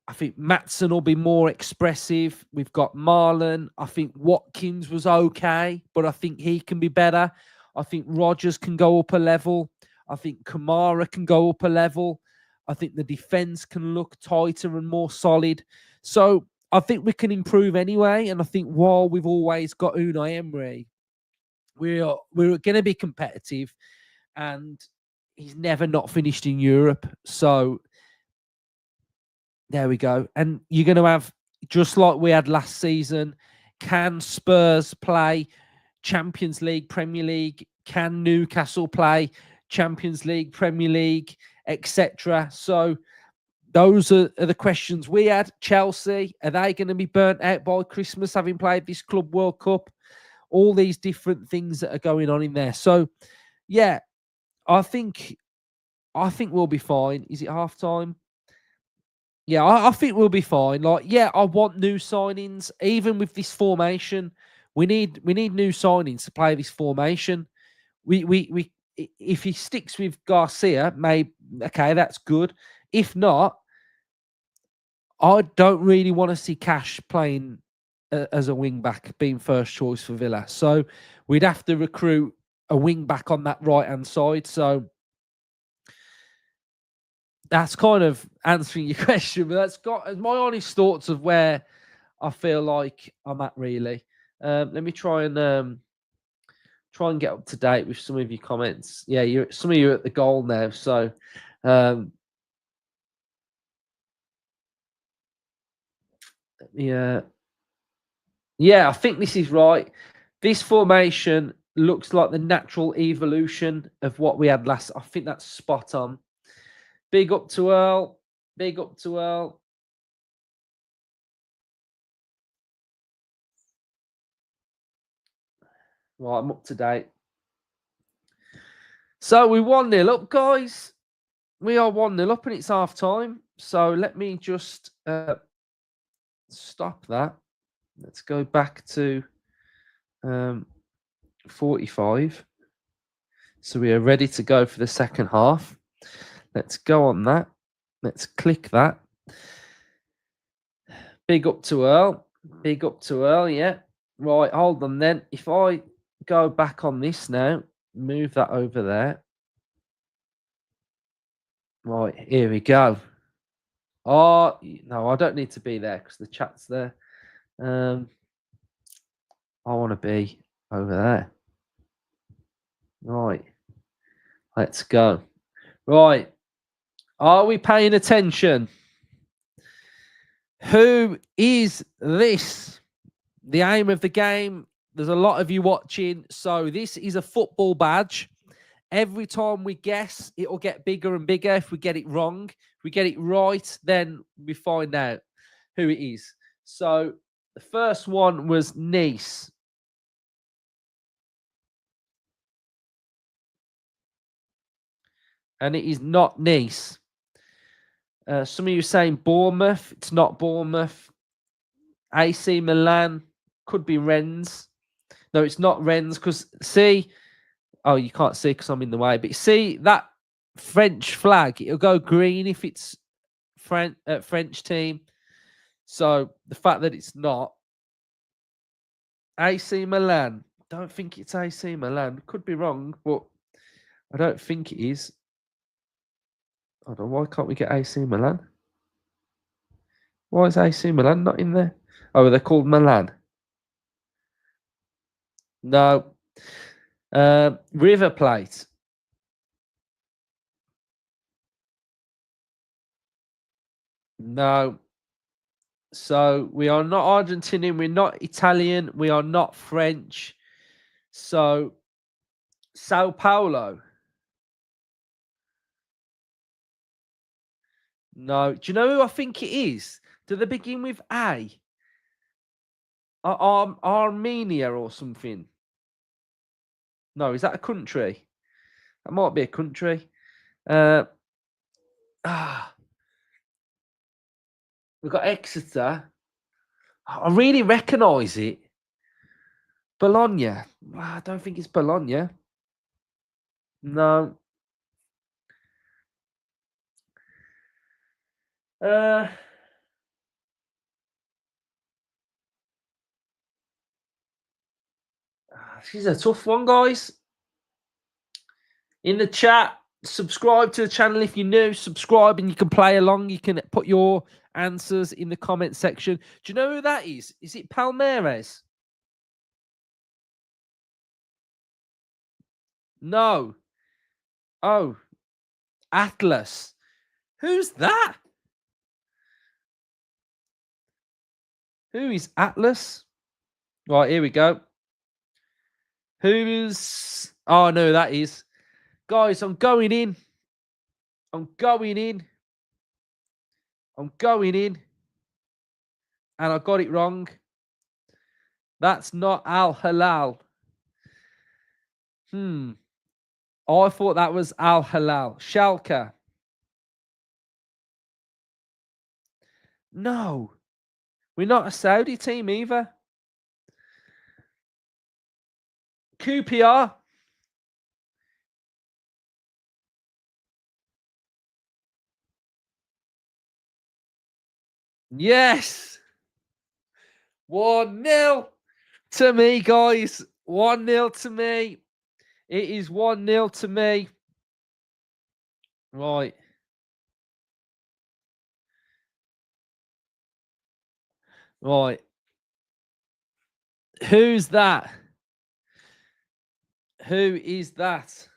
I think Maatsen will be more expressive. We've got Marlon. I think Watkins was okay, but I think he can be better. I think Rodgers can go up a level. I think Kamara can go up a level. I think the defense can look tighter and more solid. So I think we can improve anyway. And I think while we've always got Unai Emery, we're going to be competitive, and he's never not finished in Europe. So there we go. And you're going to have, just like we had last season, can Spurs play Champions League, Premier League? Can Newcastle play Champions League, Premier League, etc.? So those are the questions we had. Chelsea, are they going to be burnt out by Christmas, having played this Club World Cup? All these different things that are going on in there. So, yeah, I think we'll be fine. Is it half time? Yeah, I think we'll be fine. Like, yeah, I want new signings. Even with this formation, we need new signings to play this formation. We if he sticks with Garcia, maybe okay, that's good. If not, I don't really want to see Cash playing as a wing back, being first choice for Villa. So we'd have to recruit a wing back on that right hand side. So that's kind of answering your question, but that's got my honest thoughts of where I feel like I'm at, really. Let me try and get up to date with some of your comments. Yeah, some of you are at the goal now, so yeah, I think this is right. This formation looks like the natural evolution of what we had last. I think that's spot on. Big up to Earl. Big up to Earl. Right, I'm up to date. So we 1-0 up, guys. We are 1-0 up and it's half time. So let me just stop that. Let's go back to 45. So we are ready to go for the second half. Let's go on that. Let's click that. Big up to Earl. Big up to Earl, yeah. Right, hold on then. If I go back on this now, move that over there. Right, here we go. Oh, no, I don't need to be there because the chat's there. I want to be over there. Right. Let's go. Right. Are we paying attention? Who is this? The aim of the game. There's a lot of you watching. So this is a football badge. Every time we guess, it'll get bigger and bigger if we get it wrong. If we get it right, then we find out who it is. So the first one was Nice. And it is not Nice. Some of you are saying Bournemouth. It's not Bournemouth. AC Milan. Could be Rennes. No, it's not Rennes because see, oh, you can't see because I'm in the way. But see that French flag, it'll go green if it's French team. So the fact that it's not AC Milan, don't think it's AC Milan. Could be wrong, but I don't think it is. I don't know, why can't we get AC Milan? Why is AC Milan not in there? Oh, they're called Milan. No. River Plate. No. So we are not Argentinian. We're not Italian. We are not French. So Sao Paulo. No. Do you know who I think it is? Do they begin with A? Armenia or something? No, is that a country? That might be a country. We've got Exeter. I really recognise it. Bologna. I don't think it's Bologna. No. This is a tough one, guys. In the chat, subscribe to the channel if you're new. Subscribe and you can play along. You can put your answers in the comment section. Do you know who that is? Is it Palmeiras? No. Oh, Atlas. Who's that? Who is Atlas? Right, here we go. Who's... Oh, no, that is. Guys, I'm going in. I'm going in. I'm going in. And I got it wrong. That's not Al Hilal. I thought that was Al Hilal. Schalke. No. We're not a Saudi team either. QPR. Yes. 1-0 to me, guys. 1-0 to me. It is 1-0 to me. Right. Right. Who's that? Who is that?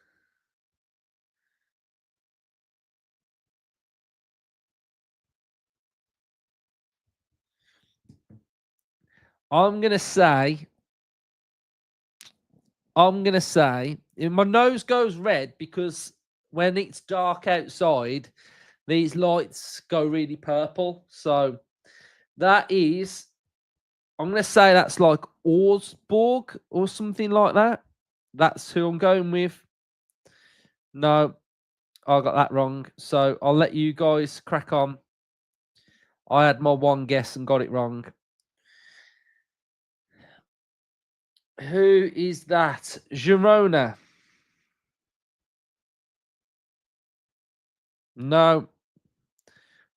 I'm gonna say, my nose goes red because when it's dark outside, these lights go really purple. So that is, I'm gonna say that's like Augsburg or something like that. That's who I'm going with. No, I got that wrong. So I'll let you guys crack on. I had my one guess and got it wrong. Who is that? Girona. No,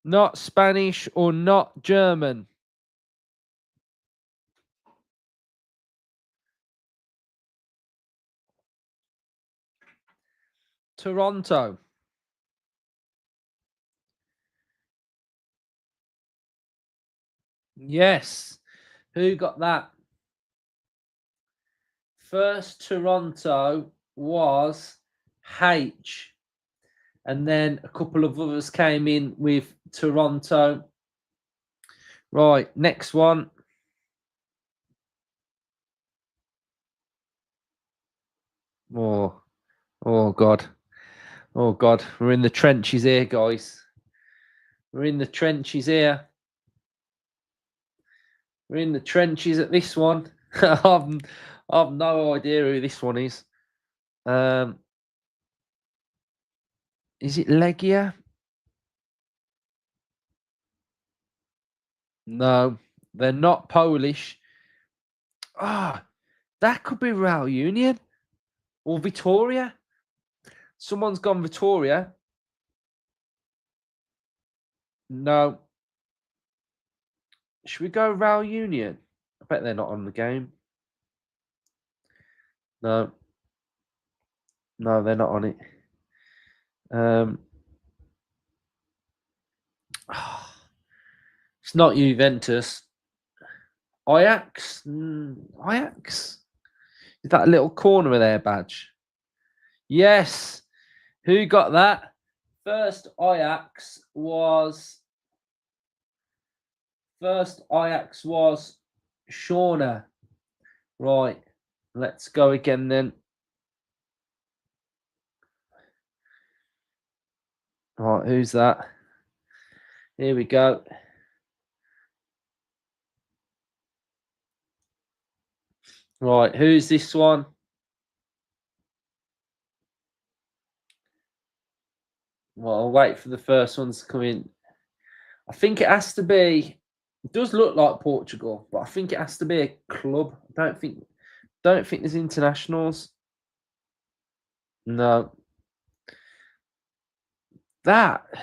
not Spanish or not German. Toronto. Yes. Who got that? First Toronto was H. And then a couple of others came in with Toronto. Right, next one. Oh God. Oh God. We're in the trenches here, guys. We're in the trenches here. We're in the trenches at this one. I've no idea who this one is. Is it Legia? No, they're not Polish. Ah, that could be Real Union or Victoria. Someone's gone Victoria. No. Should we go Real Union? I bet they're not on the game. No. No, they're not on it. It's not Juventus. Ajax? Ajax? Is that a little corner of their badge? Yes. Who got that? First Ajax was Shauna. Right. Let's go again then. Right, who's that? Here we go. Right, who's this one? Well, I'll wait for the first ones to come in. I think it has to be. It does look like Portugal, but I think it has to be a club. I don't think there's internationals. No.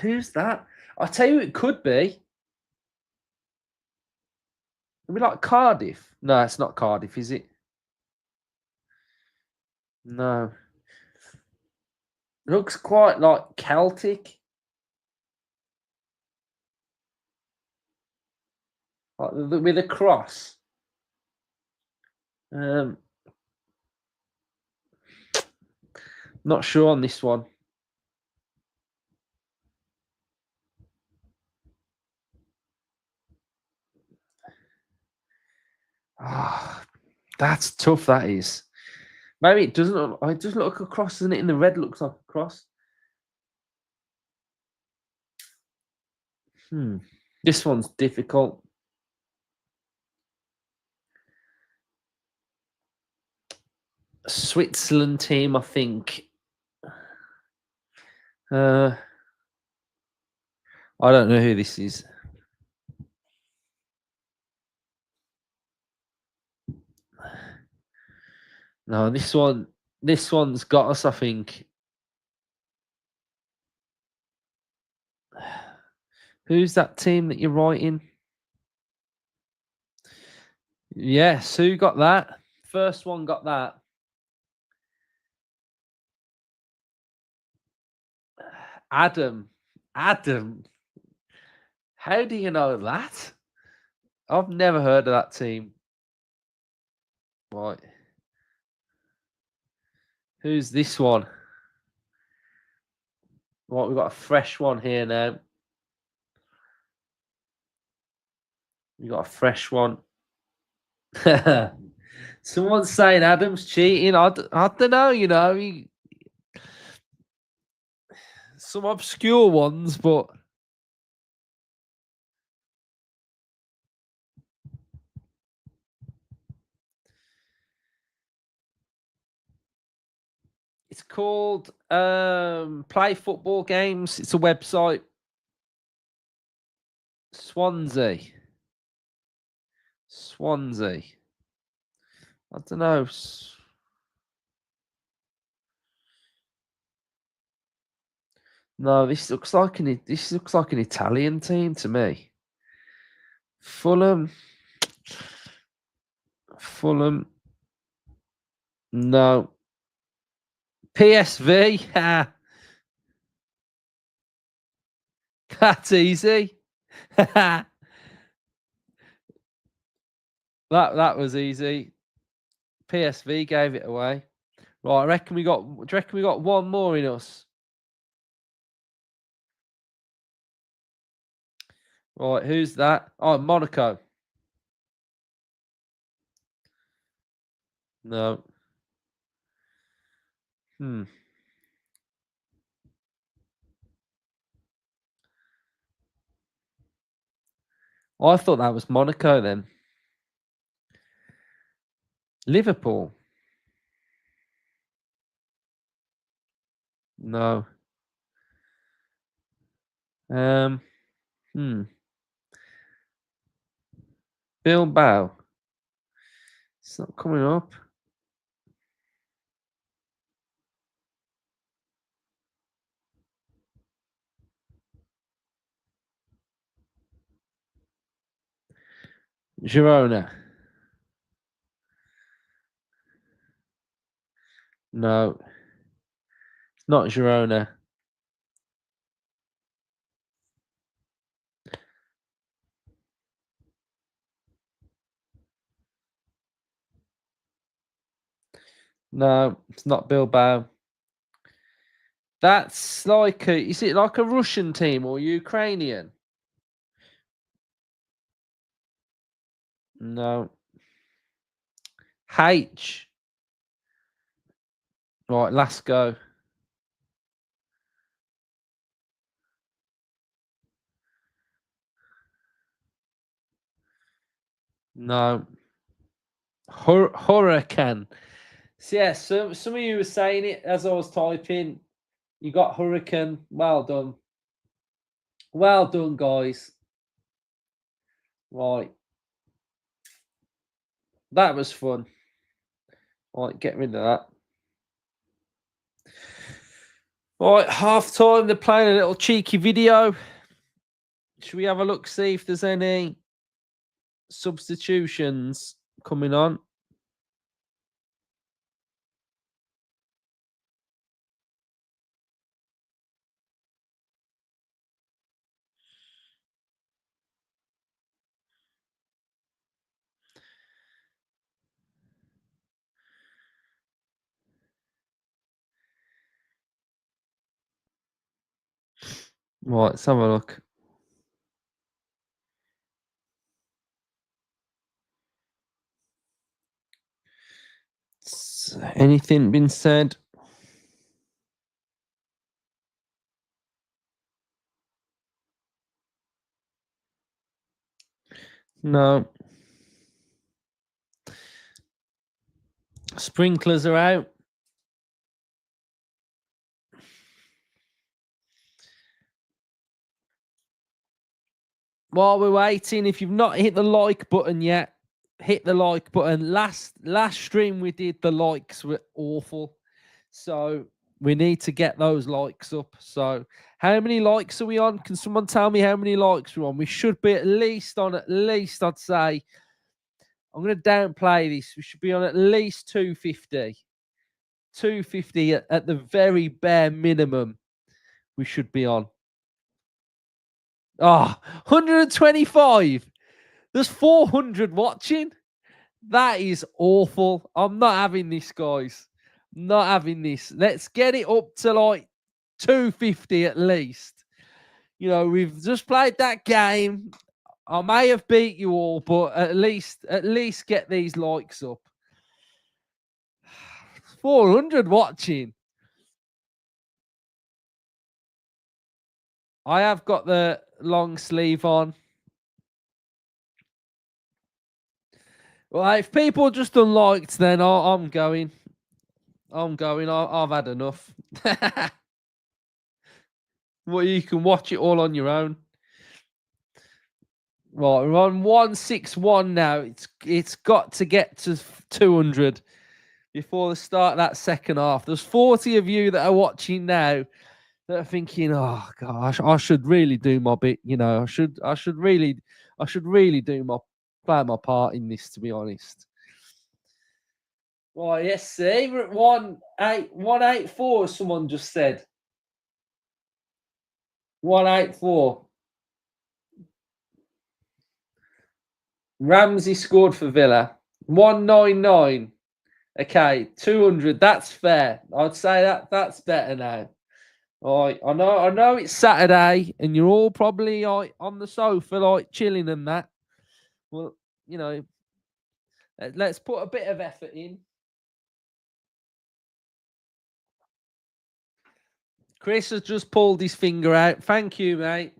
Who's that? I'll tell you, it could be. It'd be like Cardiff. No, it's not Cardiff, is it? No. It looks quite like Celtic. Like with a cross. Not sure on this one. Ah, that's tough. That is. Maybe it doesn't. It doesn't look like a cross, doesn't it? And the red looks like a cross. This one's difficult. Switzerland team, I think. I don't know who this is. No, this one's got us, I think. Who's that team that you're writing? Yes, who got that? First one got that. Adam. How do you know that? I've never heard of that team. Right. Who's this one? Right, we've got a fresh one here now. We've got a fresh one. Someone's saying Adam's cheating. I don't know, you know. Some obscure ones, but it's called Play Football Games. It's a website. Swansea. I don't know. No, this looks like an Italian team to me. Fulham. No. PSV. That's easy. that was easy. PSV gave it away. Right, I reckon we got. Do you reckon we got one more in us? Right, who's that? Oh, Monaco. No. I thought that was Monaco then. Liverpool. No. Bilbao. It's not coming up. Girona. No. It's not Girona. No, it's not Bilbao. That's like is it like a Russian team or Ukrainian? No. H. Right, last go. No. Hurricane. So yeah, some of you were saying it as I was typing. You got Hurricane. Well done. Well done, guys. Right. That was fun. Right, get rid of that. Right, half time. They're playing a little cheeky video. Should we have a look, see if there's any substitutions coming on? Right, let's have a look. Anything been said? No. Sprinklers are out. While we're waiting, if you've not hit the like button yet, hit the like button. Last stream we did, the likes were awful. So we need to get those likes up. So how many likes are we on? Can someone tell me how many likes we're on? We should be at least, I'd say, I'm going to downplay this. We should be on at least 250. 250 at the very bare minimum we should be on. Oh, 125. There's 400 watching. That is awful. I'm not having this, guys. Not having this. Let's get it up to like 250 at least. You know, we've just played that game. I may have beat you all, but at least get these likes up. 400 watching. I have got the long sleeve on. Well, if people just unliked, then I'm going. I've had enough. Well, you can watch it all on your own. Right, we're on 161 now. It's got to get to 200 before the start of that second half. There's 40 of you that are watching now that are thinking, "Oh gosh, I should really do my bit." You know, I should really play my part in this. To be honest. Right, yes, see, we're at 184. Someone just said 184. Ramsey scored for Villa. 199. Okay, 200. That's fair. I'd say that's better now. All right, I know it's Saturday and you're all probably on the sofa like chilling and that. Well, you know, let's put a bit of effort in. Chris has just pulled his finger out. Thank you, mate.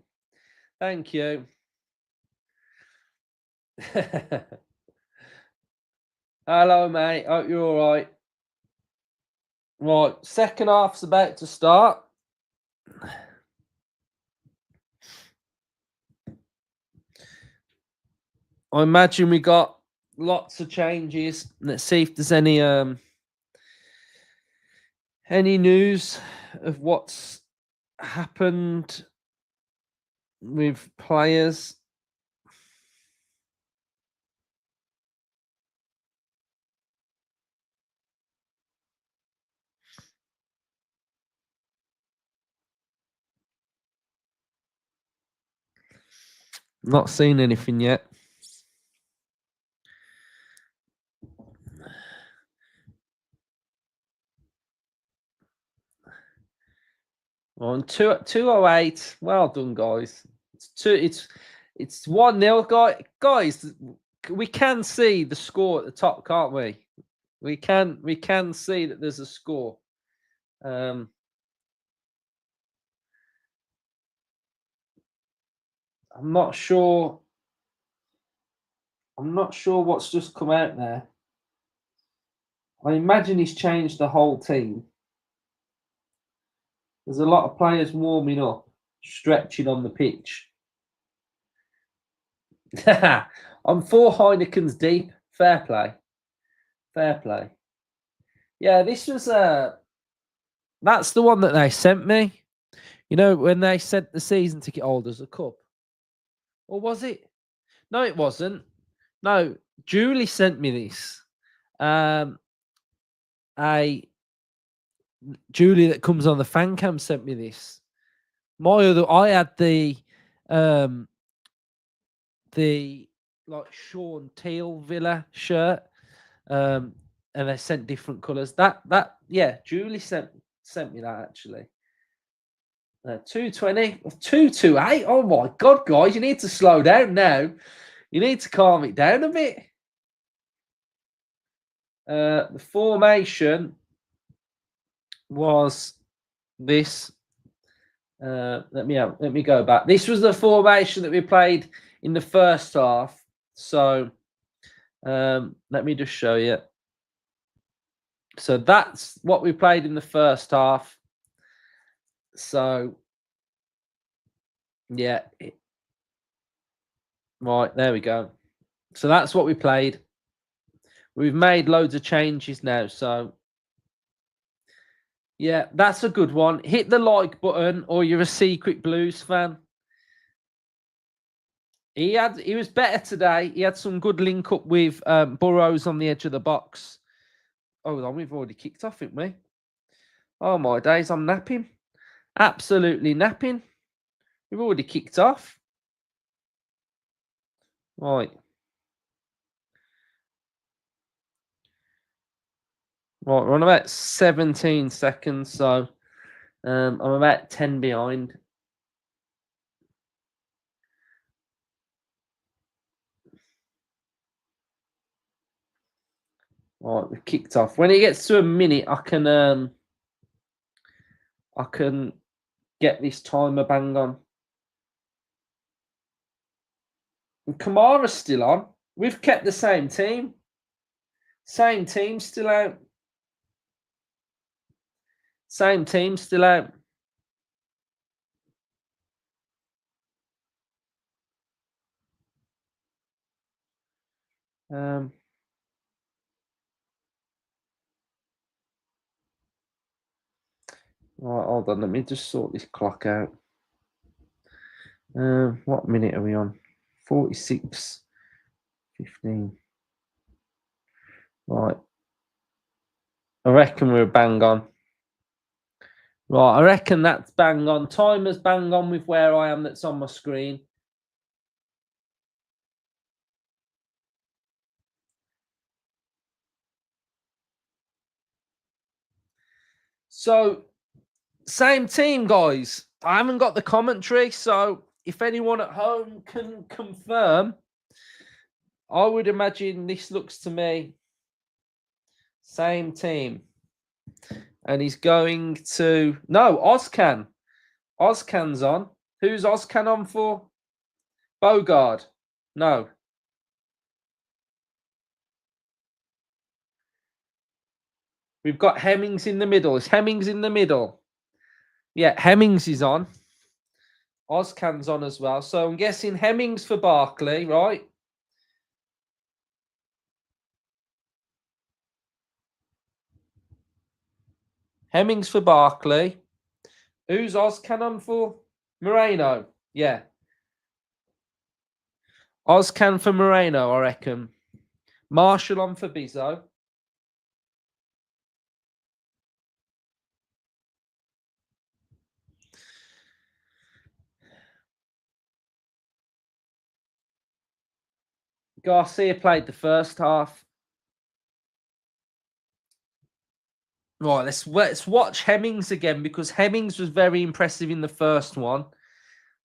Thank you. Hello, mate. Hope you're all right. Right, second half's about to start. I imagine we got lots of changes. Let's see if there's any news of what's happened with players. Not seen anything yet. On 208. Well done, guys. It's 1-0, guys. We can see the score at the top, can't we? We can see that there's a score. I'm not sure. I'm not sure what's just come out there. I imagine he's changed the whole team. There's a lot of players warming up, stretching on the pitch. I'm 4 Heinekens deep. Fair play. Fair play. Yeah, this was that's the one that they sent me. You know, when they sent the season ticket holders a cup. Or was it? No, it wasn't. No, Julie sent me this. Julie that comes on the fan cam sent me this. I had the like Sean Teal Villa shirt. And they sent different colours. Yeah, Julie sent me that actually. 220, 228. Oh my god, guys, you need to slow down now. You need to calm it down a bit. The formation was this. Let me go back. This was the formation that we played in the first half. So let me just show you. So that's what we played in the first half. So yeah. Right, there we go. So that's what we played. We've made loads of changes now. So yeah, that's a good one. Hit the like button or you're a Secret Blues fan. He was better today. He had some good link up with Burrows on the edge of the box. Hold on, we've already kicked off, haven't we? Oh my days, I'm napping. Absolutely napping. We've already kicked off. Right. Right, we're on about 17 seconds, so I'm about 10 behind. Right, we kicked off. When it gets to a minute, I can get this timer bang on. And Kamara's still on. We've kept the same team. Same team still out. Same team still out. Right, hold on. Let me just sort this clock out. What minute are we on? 46, 15. Right. I reckon we're bang on. Right, I reckon that's bang on. Timer's bang on with where I am that's on my screen. So, same team, guys. I haven't got the commentary, so if anyone at home can confirm, I would imagine this looks to me same team. And he's going to... No, Ozcan. Ozcan's on. Who's Ozcan on for? Bogard. No. We've got Hemmings in the middle. Is Hemmings in the middle? Yeah, Hemmings is on. Ozcan's on as well. So I'm guessing Hemmings for Barkley, right? Hemmings for Barkley. Who's Ozcan on for? Moreno. Yeah. Ozcan for Moreno, I reckon. Marshall on for Bizzo. Garcia played the first half. Right, let's watch Hemmings again because Hemmings was very impressive in the first one.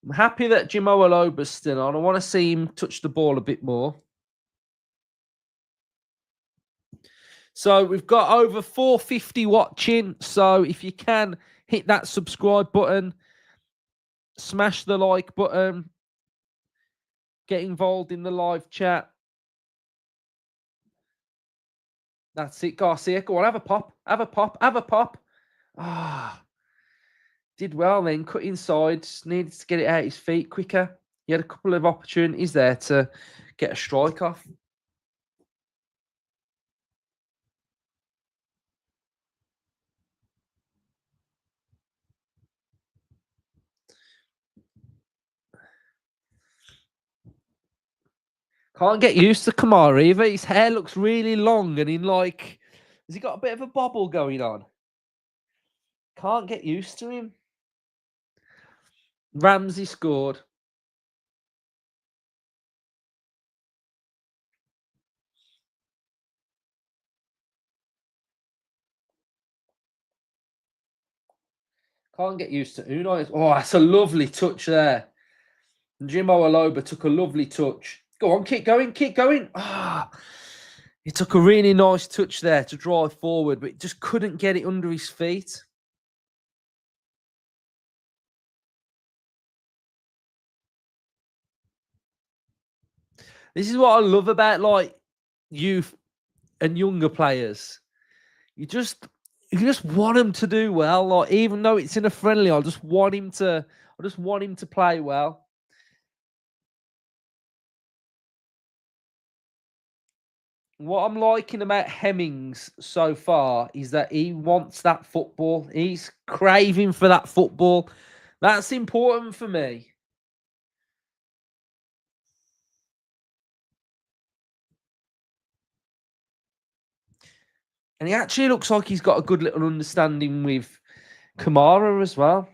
I'm happy that Jimo Aloba's still on. I want to see him touch the ball a bit more. So we've got over 450 watching. So if you can, hit that subscribe button, smash the like button, get involved in the live chat. That's it, Garcia. Go on, have a pop, have a pop, have a pop. Ah, did well then. Cut inside. Just needed to get it out his feet quicker. He had a couple of opportunities there to get a strike off. Can't get used to Kamara either. His hair looks really long and has he got a bit of a bobble going on? Can't get used to him. Ramsey scored. Can't get used to Unai. Oh, that's a lovely touch there. Jimo Aloba took a lovely touch. Go on, keep going, keep going. Ah, he took a really nice touch there to drive forward, but just couldn't get it under his feet. This is what I love about youth and younger players. You just want him to do well. Like even though it's in a friendly, I just want him to play well. What I'm liking about Hemmings so far is that he wants that football. He's craving for that football. That's important for me. And he actually looks like he's got a good little understanding with Kamara as well.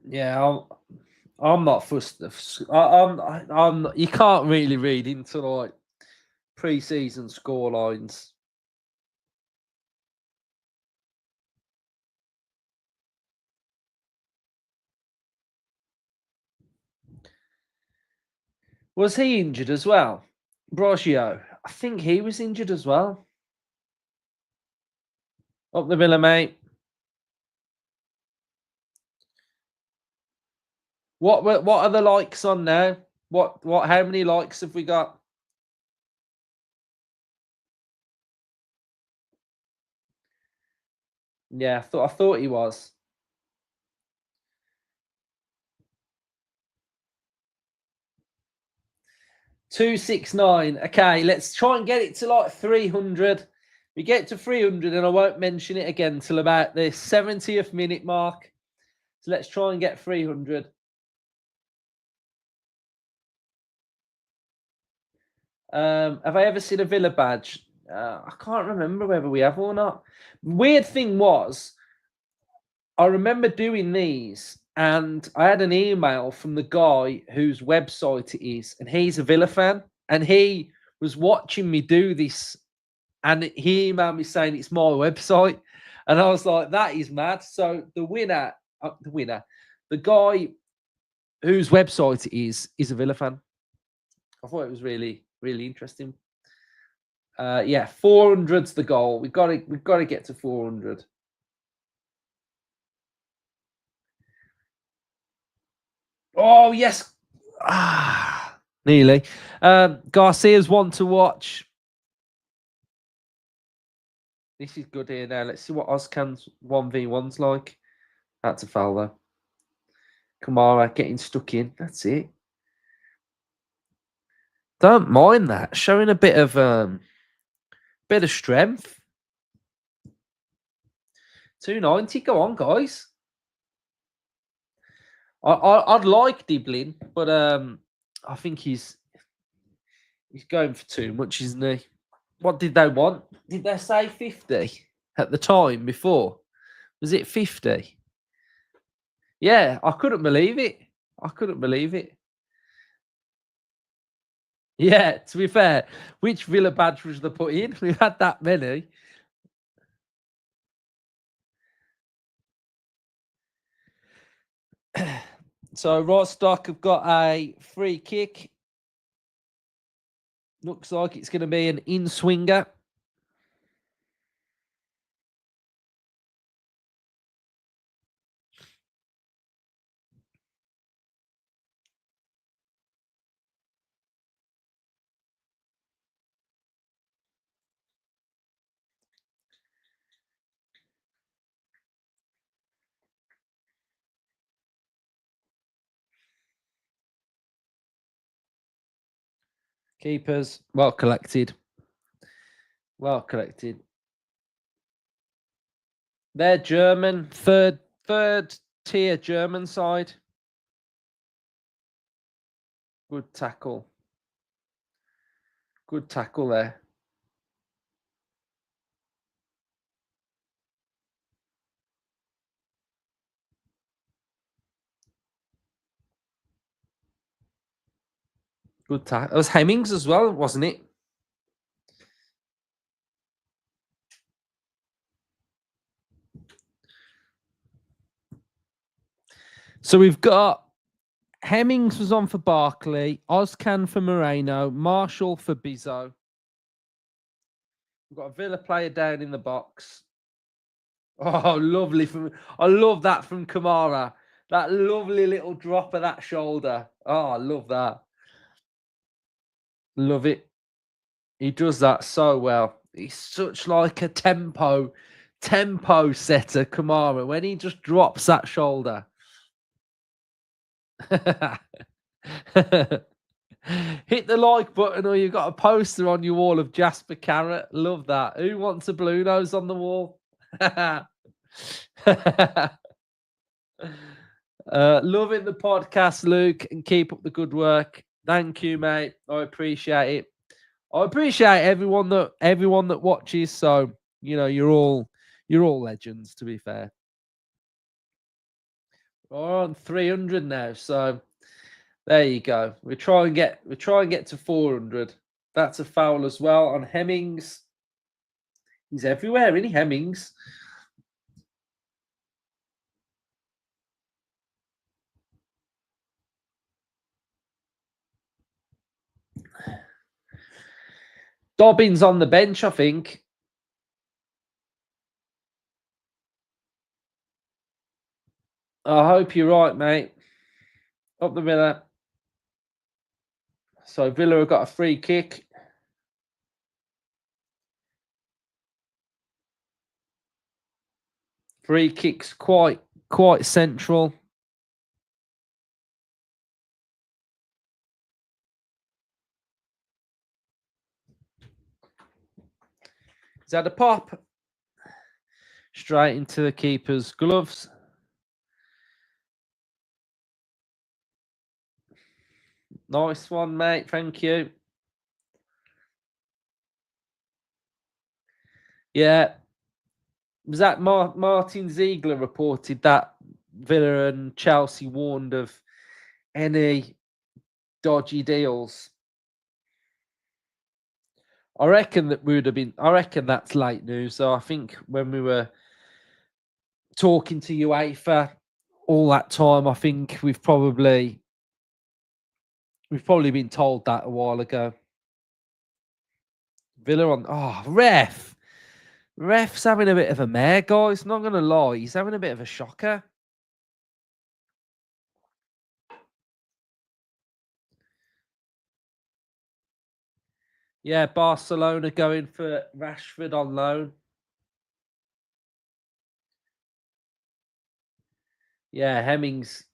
Yeah, I'm not fussed. I'm. You can't really read into like pre-season score lines. Was he injured as well? Brogio, I think he was injured as well. Up the Villa, mate. What are the likes on now? What? How many likes have we got? Yeah, I thought he was 269. Okay, let's try and get it to like 300. We get to 300, and I won't mention it again till about the 70th minute mark. So let's try and get 300. Have I ever seen a Villa badge? I can't remember whether we have or not. Weird thing was, I remember doing these, and I had an email from the guy whose website it is, and he's a Villa fan, and he was watching me do this, and he emailed me saying it's my website, and I was like, that is mad. So the guy whose website it is a Villa fan. I thought it was really, really interesting. Yeah, 400's the goal. We've got to get to 400. Oh yes, nearly. Garcia's one to watch. This is good here now. Let's see what Ozcan's 1v1's like. That's a foul though. Kamara getting stuck in. That's it. Don't mind that. Showing a bit of strength. 290. Go on, guys. I'd like Diblin, but I think he's going for too much, isn't he? What did they want? Did they say 50 at the time before? Was it 50? Yeah, I couldn't believe it. I couldn't believe it. Yeah, to be fair, which Villa badge was they put in? We've had that many. So Rostock have got a free kick. Looks like it's going to be an in-swinger. Keepers, well collected. Well collected. They're German, third tier German side. Good tackle. Good tackle there. Good tackle. It was Hemmings as well, wasn't it? So we've got Hemmings was on for Barkley, Ozcan for Moreno, Marshall for Bizzo. We've got a Villa player down in the box. Oh, lovely. I love that from Kamara. That lovely little drop of that shoulder. Oh, I love that. Love it. He does that so well. He's such like a tempo setter, Kamara, when he just drops that shoulder. Hit the like button or you've got a poster on your wall of Jasper Carrot. Love that. Who wants a blue nose on the wall? Loving the podcast, Luke, and keep up the good work. Thank you, mate. I appreciate it. I appreciate everyone that watches. So you're all legends, to be fair. We're on 300 now, so there you go. We try and get to 400. That's a foul as well on Hemmings. He's everywhere, isn't he, Hemmings? Dobbins on the bench, I think. I hope you're right, mate. Up the Villa. So Villa have got a free kick. Free kicks quite central. He's had a pop. Straight into the keeper's gloves. Nice one, mate. Thank you. Yeah. Was that Martin Ziegler reported that Villa and Chelsea warned of any dodgy deals? I reckon that would have been. I reckon that's late news. So I think when we were talking to UEFA all that time, I think we've probably been told that a while ago. Villa on ref's having a bit of a mare, guys. Not gonna lie, he's having a bit of a shocker. Yeah, Barcelona going for Rashford on loan. Yeah, Hemmings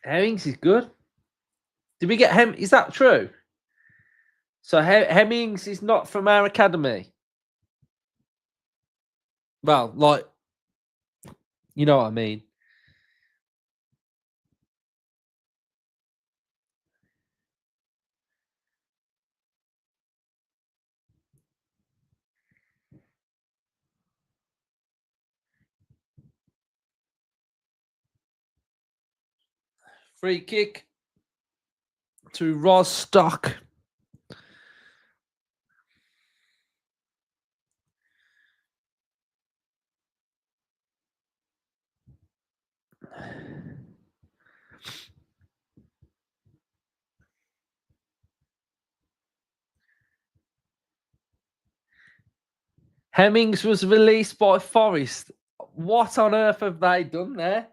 is good. Did we get Is that true? So Hemmings is not from our academy. Well, like, you know what I mean. Free kick to Rostock. Hemmings was released by Forest. What on earth have they done there?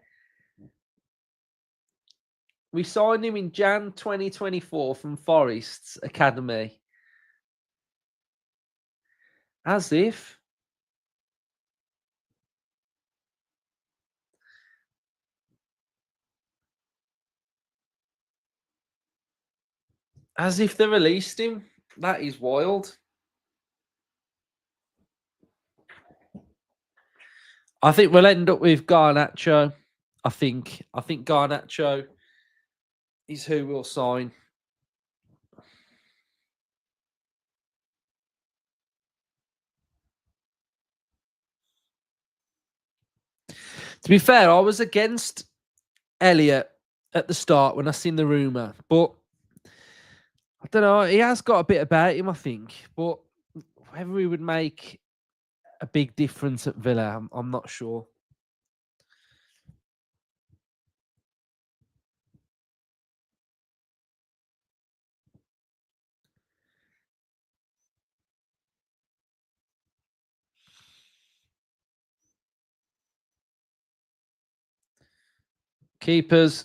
We signed him in Jan 2024 from Forest's academy. As if. As if they released him. That is wild. I think we'll end up with Garnacho. I think Garnacho is who we'll sign. To be fair, I was against Elliot at the start when I seen the rumour, but I don't know. He has got a bit about him, I think, but whether he would make a big difference at Villa, I'm not sure. Keepers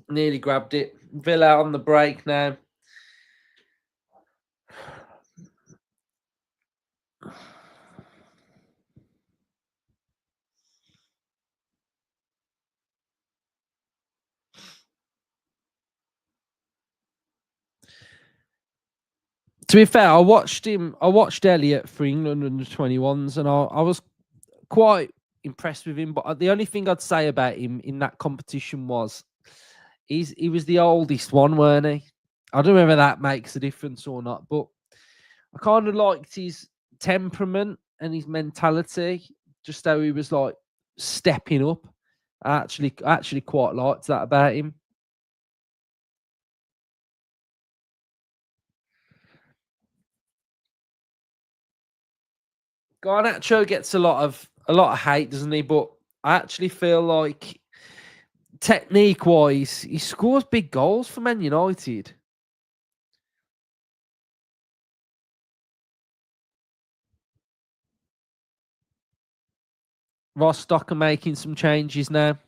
nearly grabbed it. Villa on the break now. To be fair, I watched Elliot for England under 21s, and I was quite impressed with him. But the only thing I'd say about him in that competition was he was the oldest one, weren't he? I don't know whether that makes a difference or not, but I kind of liked his temperament and his mentality, just how he was like stepping up. I actually quite liked that about him. Garnacho gets a lot of hate, doesn't he? But I actually feel like technique wise, he scores big goals for Man United. Rostock are making some changes now.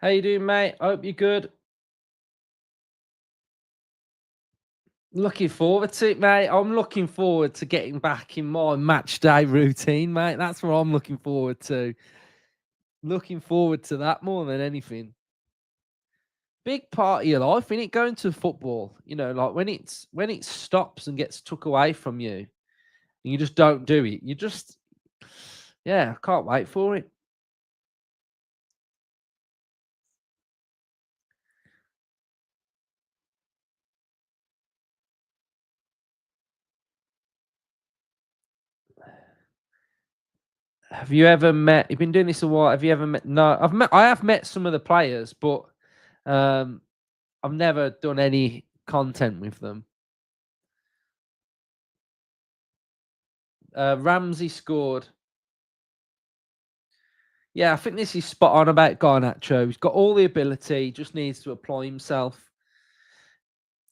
How you doing, mate? I hope you're good. Looking forward to it, mate. I'm looking forward to getting back in my match day routine, mate. That's what I'm looking forward to. Looking forward to that more than anything. Big part of your life, innit? Going to football, you know, like when it stops and gets took away from you, and you just don't do it. You just, yeah, I can't wait for it. Have you ever met? You've been doing this a while. Have you ever met? No, I have met some of the players, but um, I've never done any content with them. Ramsey scored. Yeah, I think this is spot on about Garnacho. He's got all the ability, just needs to apply himself,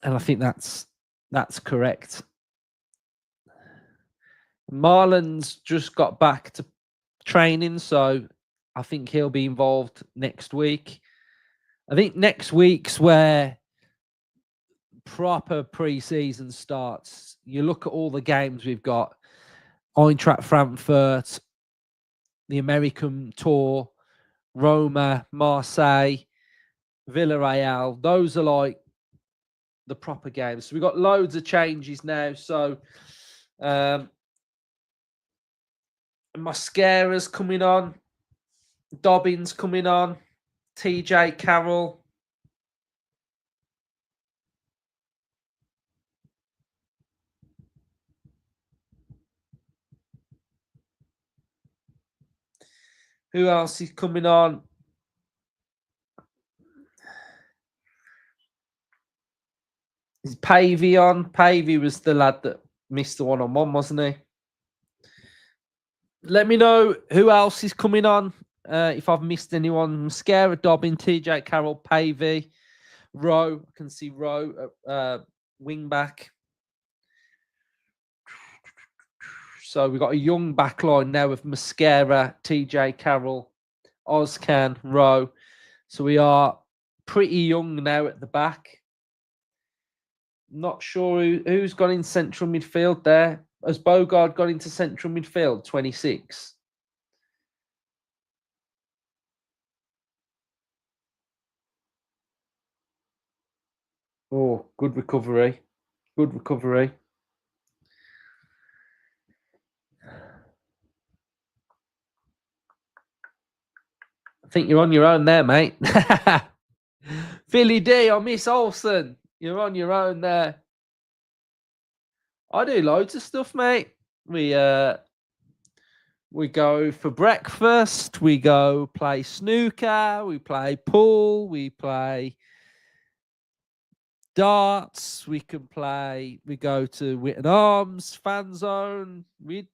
and I think that's correct. Marlon's just got back to training, so I think he'll be involved next week. I think next week's where proper pre-season starts. You look at all the games we've got: Eintracht Frankfurt, the American tour, Roma, Marseille, Villarreal. Those are like the proper games. So we've got loads of changes now. So Mascara's coming on, Dobbins coming on, TJ Carroll. Who else is coming on? Is Pavey on? Pavey was the lad that missed the one-on-one, wasn't he? Let me know who else is coming on. If I've missed anyone: Mascara, Dobbin, TJ Carroll, Pavey, Rowe. I can see Rowe, wing back. So we've got a young backline now with Mascara, TJ Carroll, Ozcan, Rowe. So we are pretty young now at the back. Not sure who's gone in central midfield there. Has Bogard gone into central midfield, 26? Oh, good recovery. Good recovery. I think you're on your own there, mate. Philly D, I miss Olsen. You're on your own there. I do loads of stuff, mate. We go for breakfast. We go play snooker. We play pool. We play darts. We can play. We go to Witten Arms fan zone. We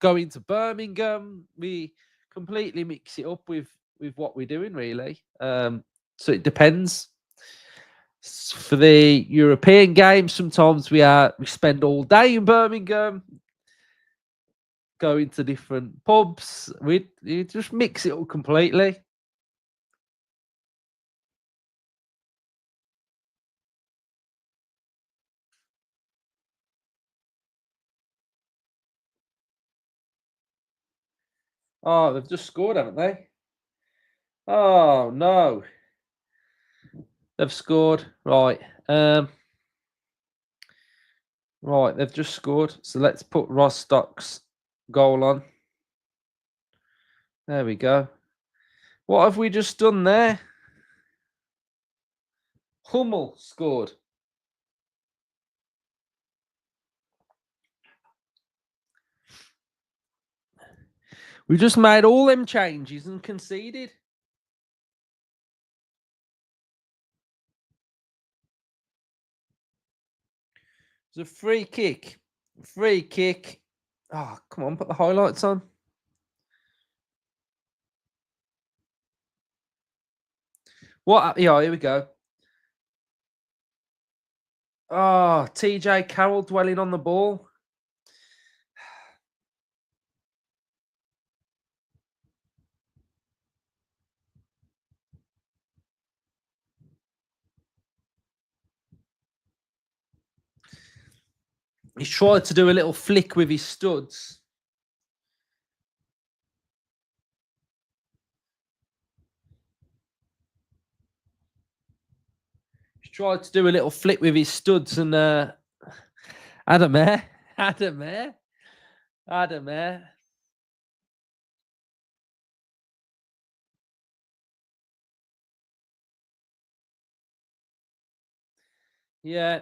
go into Birmingham. We completely mix it up with what we're doing, really. So it depends. For the European games, sometimes we spend all day in Birmingham. going to different pubs. We just mix it up completely. Oh, they've just scored, haven't they? Oh no. They've scored. Right. Right, they've just scored. So let's put Rostock's goal on. There we go. What have we just done there? Hummel scored. We just made all them changes and conceded. It's a free kick. Free kick. Oh, come on, put the highlights on. What? Yeah, here we go. Oh, TJ Carroll dwelling on the ball. He's tried to do a little flick with his studs. He's tried to do a little flick with his studs and Adam Air. Yeah,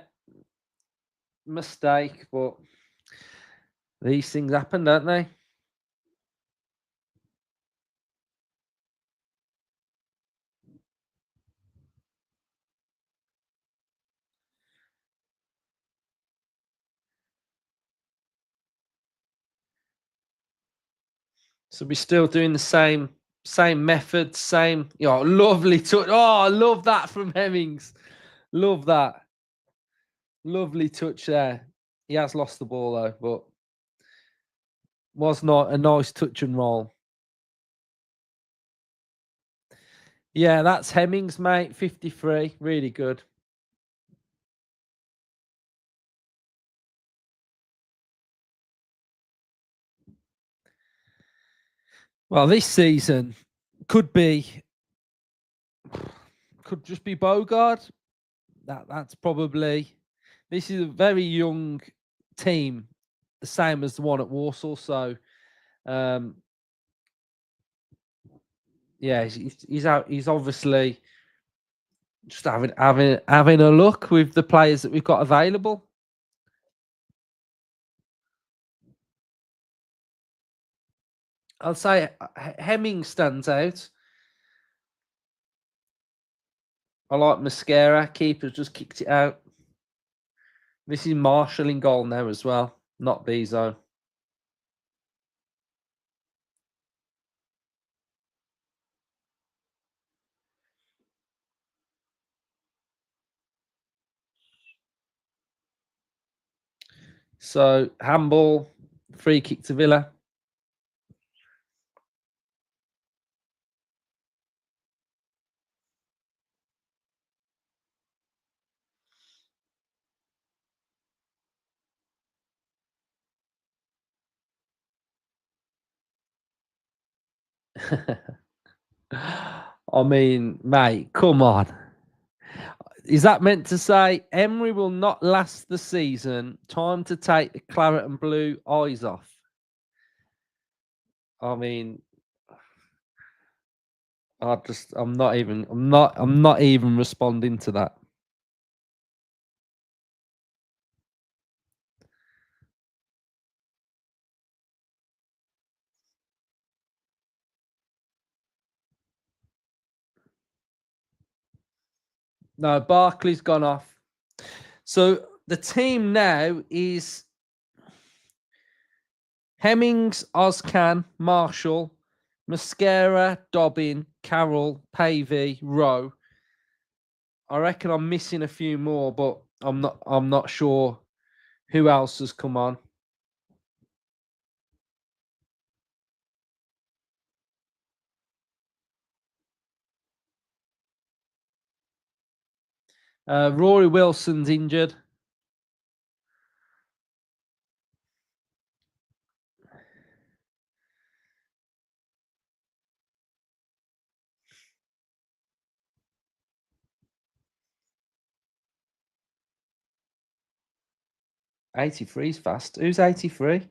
mistake, but these things happen, don't they? So we're still doing the same method, same. Lovely touch. Oh, I love that from Hemmings. Love that. Lovely touch there. He has lost the ball though, but was not a nice touch and roll. Yeah, that's Hemmings, mate. 53. Really good. Well, this season could just be Bogard. That's probably. This is a very young team, the same as the one at Warsaw. So, yeah, he's out. He's obviously just having a look with the players that we've got available. I'll say Hemming stands out. I like Mascara. Keeper's just kicked it out. This is Marshall in goal now as well, not Bezo. So handball, free kick to Villa. I mean, mate, come on. Is that meant to say Emery will not last the season? Time to take the claret and blue eyes off. I mean, I'm not even responding to that. No, Barkley's gone off. So the team now is Hemmings, Ozcan, Marshall, Mascara, Dobbin, Carroll, Pavey, Rowe. I reckon I'm missing a few more, but I'm not sure who else has come on. Rory Wilson's injured. '83's fast. Who's 83?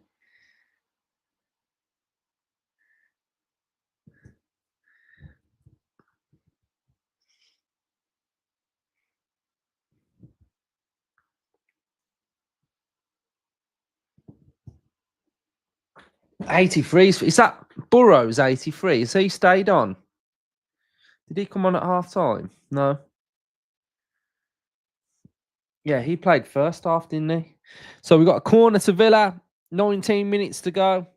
'83's. Is that Burrows? '83. Has he stayed on? Did he come on at half time? No. Yeah, he played first half, didn't he? So we got a corner to Villa. 19 minutes to go.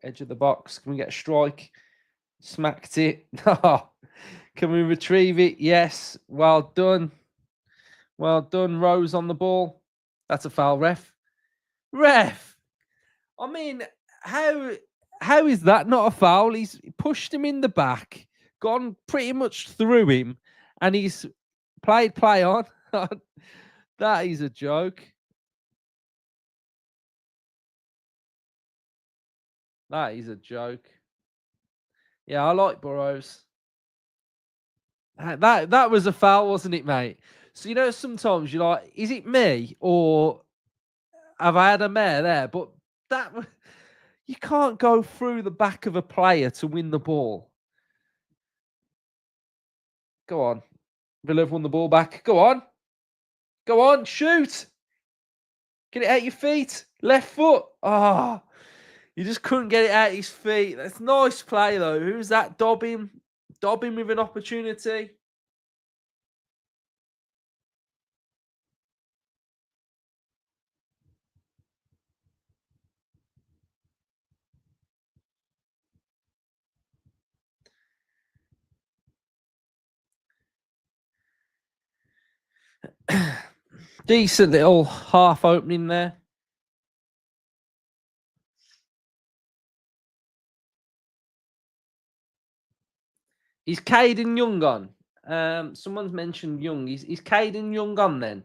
Edge of the box. Can we get a strike? Smacked it. Can we retrieve it? Yes. Well done. Well done. Rose on the ball. That's a foul, ref. Ref. I mean, how is that not a foul? He's pushed him in the back, gone pretty much through him, and he's played play on. That is a joke. That is a joke. Yeah, I like Burrows. That was a foul, wasn't it, mate? So sometimes you're like, is it me or have I had a mare there? But that you can't go through the back of a player to win the ball. Go on. Villa have won the ball back. Go on. Go on. Shoot. Get it out your feet. Left foot. Ah. Oh, you just couldn't get it out his feet. That's nice play, though. Who's that? Dobbin. Dobbin with an opportunity. Decent little half opening there. Is Caden Young on? Someone's mentioned Young. Is Caden Young on then?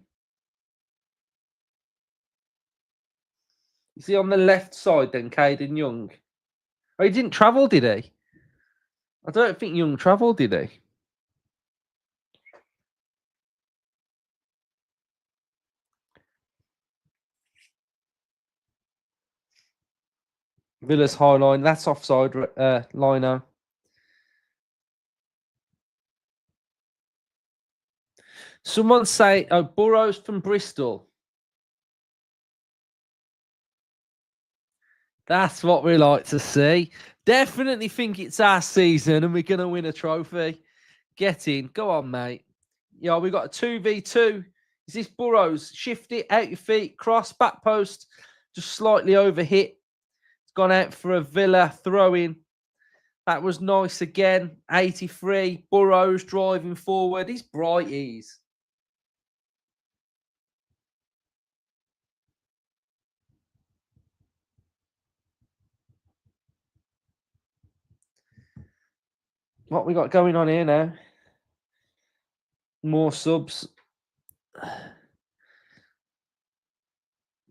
Is he on the left side then, Caden Young? Oh, he didn't travel, did he? I don't think Young travelled, did he? Villa's high line. That's offside, Lino. Someone say, oh, Burrows from Bristol. That's what we like to see. Definitely think it's our season and we're going to win a trophy. Get in. Go on, mate. Yeah, we got a 2v2. Is this Burrows? Shift it, out your feet, cross, back post, just slightly overhit. It's gone out for a Villa throw-in. That was nice again. 83. Burrows driving forward. He's bright, he's. What we got going on here now? More subs.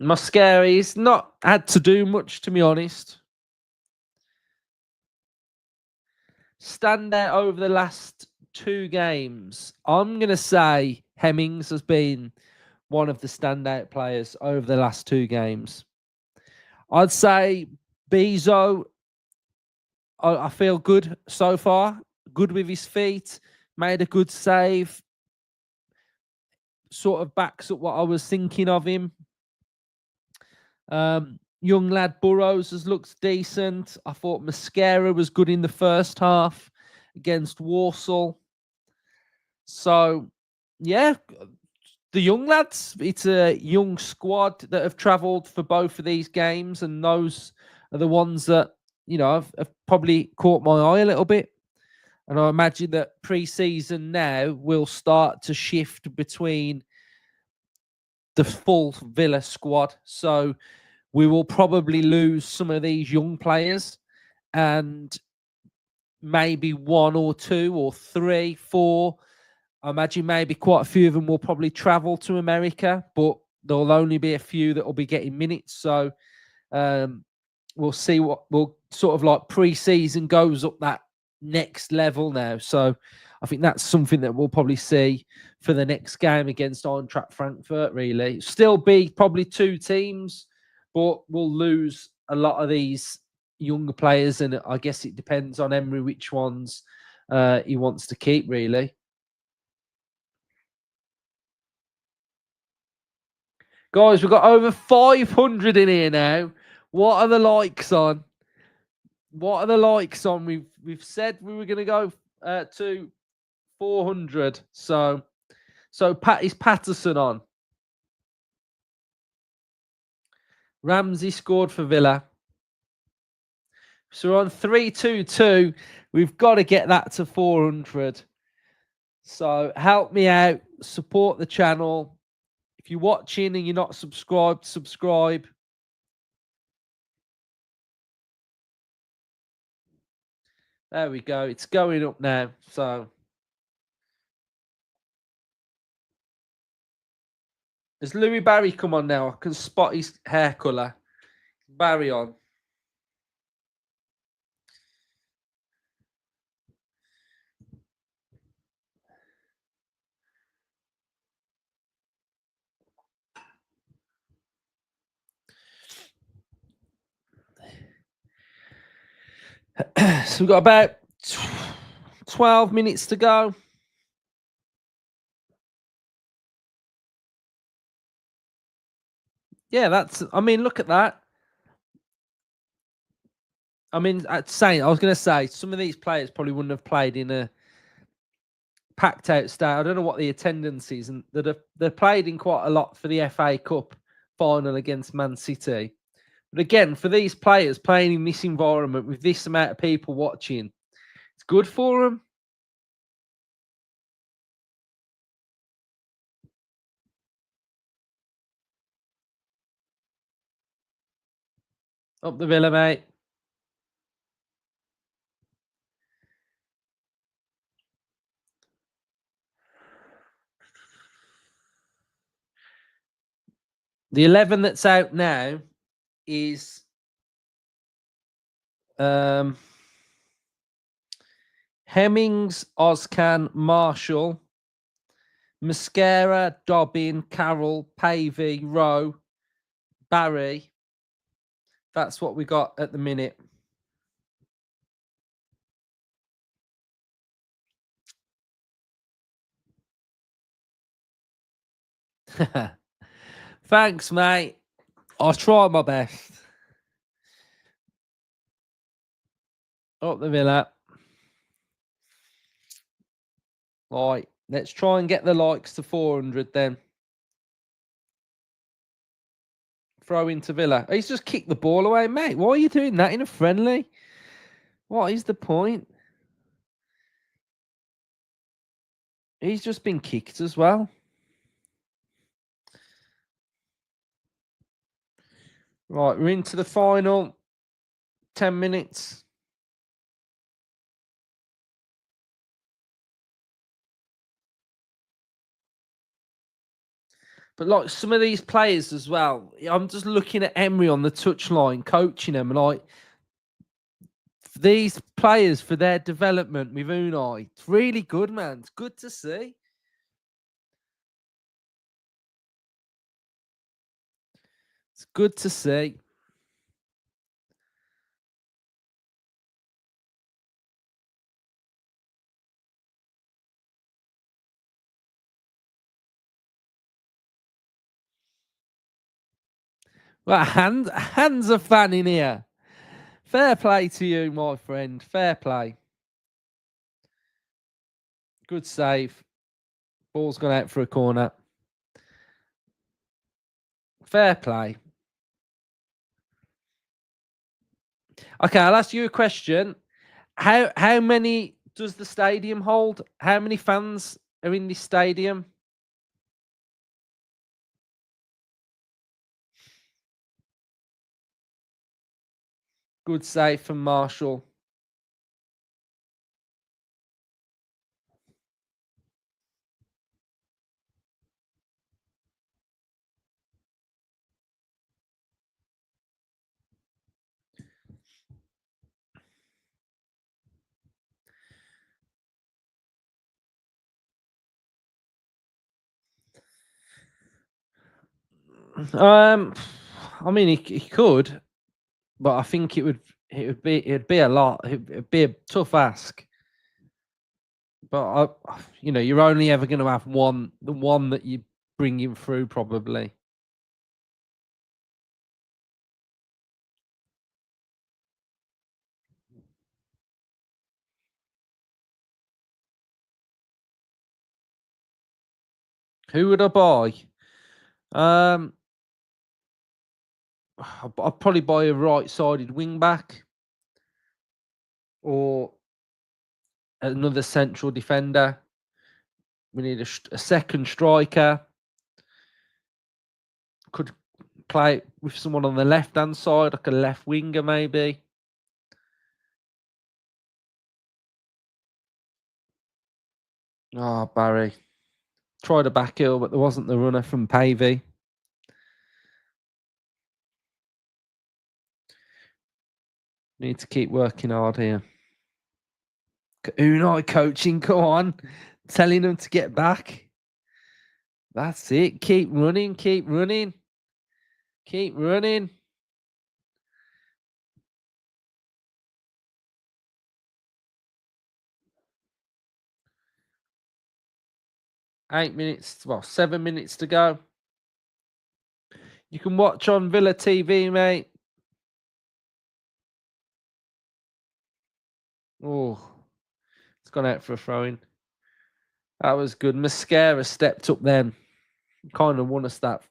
Mosquera's not had to do much, to be honest. Standout over the last two games. I'm going to say Hemmings has been one of the standout players over the last two games. I'd say Bezo, I feel good so far. Good with his feet. Made a good save. Sort of backs up what I was thinking of him. Young lad Burrows has looked decent. I thought Mosquera was good in the first half against Walsall. So, yeah, the young lads, it's a young squad that have travelled for both of these games, and those are the ones that, have probably caught my eye a little bit. And I imagine that pre-season now will start to shift between the full Villa squad. So we will probably lose some of these young players. and maybe 1 or 2 or 3, 4. I imagine maybe quite a few of them will probably travel to America, but there'll only be a few that will be getting minutes. So we'll see what will sort of like pre-season goes up that next level now. So I think that's something that we'll probably see for the next game against Eintracht Frankfurt, really. Still be probably 2 teams, but we'll lose a lot of these younger players, and I guess it depends on Emery which ones he wants to keep, really. Guys, we've got over 500 in here now. What are the likes on? What are the likes on? We've said we were going to go to 400. So is Patterson on? Ramsey scored for Villa. So we're on 322. We've got to get that to 400. So help me out. Support the channel. If you're watching and you're not subscribed, subscribe. There we go. It's going up now. So has Louis Barry come on now? I can spot his hair colour. Barry on. So we've got about 12 minutes to go. Yeah, I mean, look at that. I mean, I was going to say, some of these players probably wouldn't have played in a packed out style. I don't know what the attendance is, and they're played in quite a lot for the FA Cup final against Man City. But again, for these players playing in this environment with this amount of people watching, it's good for them. Up the Villa, mate. The 11 that's out now is Hemmings, Ozcan, Marshall, Mascara, Dobbin, Carroll, Pavey, Rowe, Barry. That's what we got at the minute. Thanks, mate. I'll try my best. Up the Villa. Right, let's try and get the likes to 400 then. Throw into Villa. He's just kicked the ball away, mate. Why are you doing that in a friendly? What is the point? He's just been kicked as well. Right, we're into the final 10 minutes. But like some of these players as well, I'm just looking at Emery on the touchline, coaching them, and like these players for their development with Unai, it's really good, man. It's good to see. It's good to see. Well, hands a fan in here. Fair play to you, my friend. Fair play. Good save. Ball's gone out for a corner. Fair play. Okay, I'll ask you a question. How many does the stadium hold? How many fans are in this stadium? Good save from Marshall. I mean, he could, but I think it'd be a lot. It'd be a tough ask. But you're only ever going to have the one that you bring him through, probably. Who would I buy? I'd probably buy a right-sided wing back or another central defender. We need a second striker. Could play with someone on the left-hand side, like a left winger, maybe. Oh, Barry. Tried a back heel, but there wasn't the runner from Pavey. Need to keep working hard here. Unai coaching, go on. Telling them to get back. That's it. Keep running, keep running. Keep running. Well, 7 minutes to go. You can watch on Villa TV, mate. Oh, it's gone out for a throw-in. That was good. Mascara stepped up then. Kind of won us that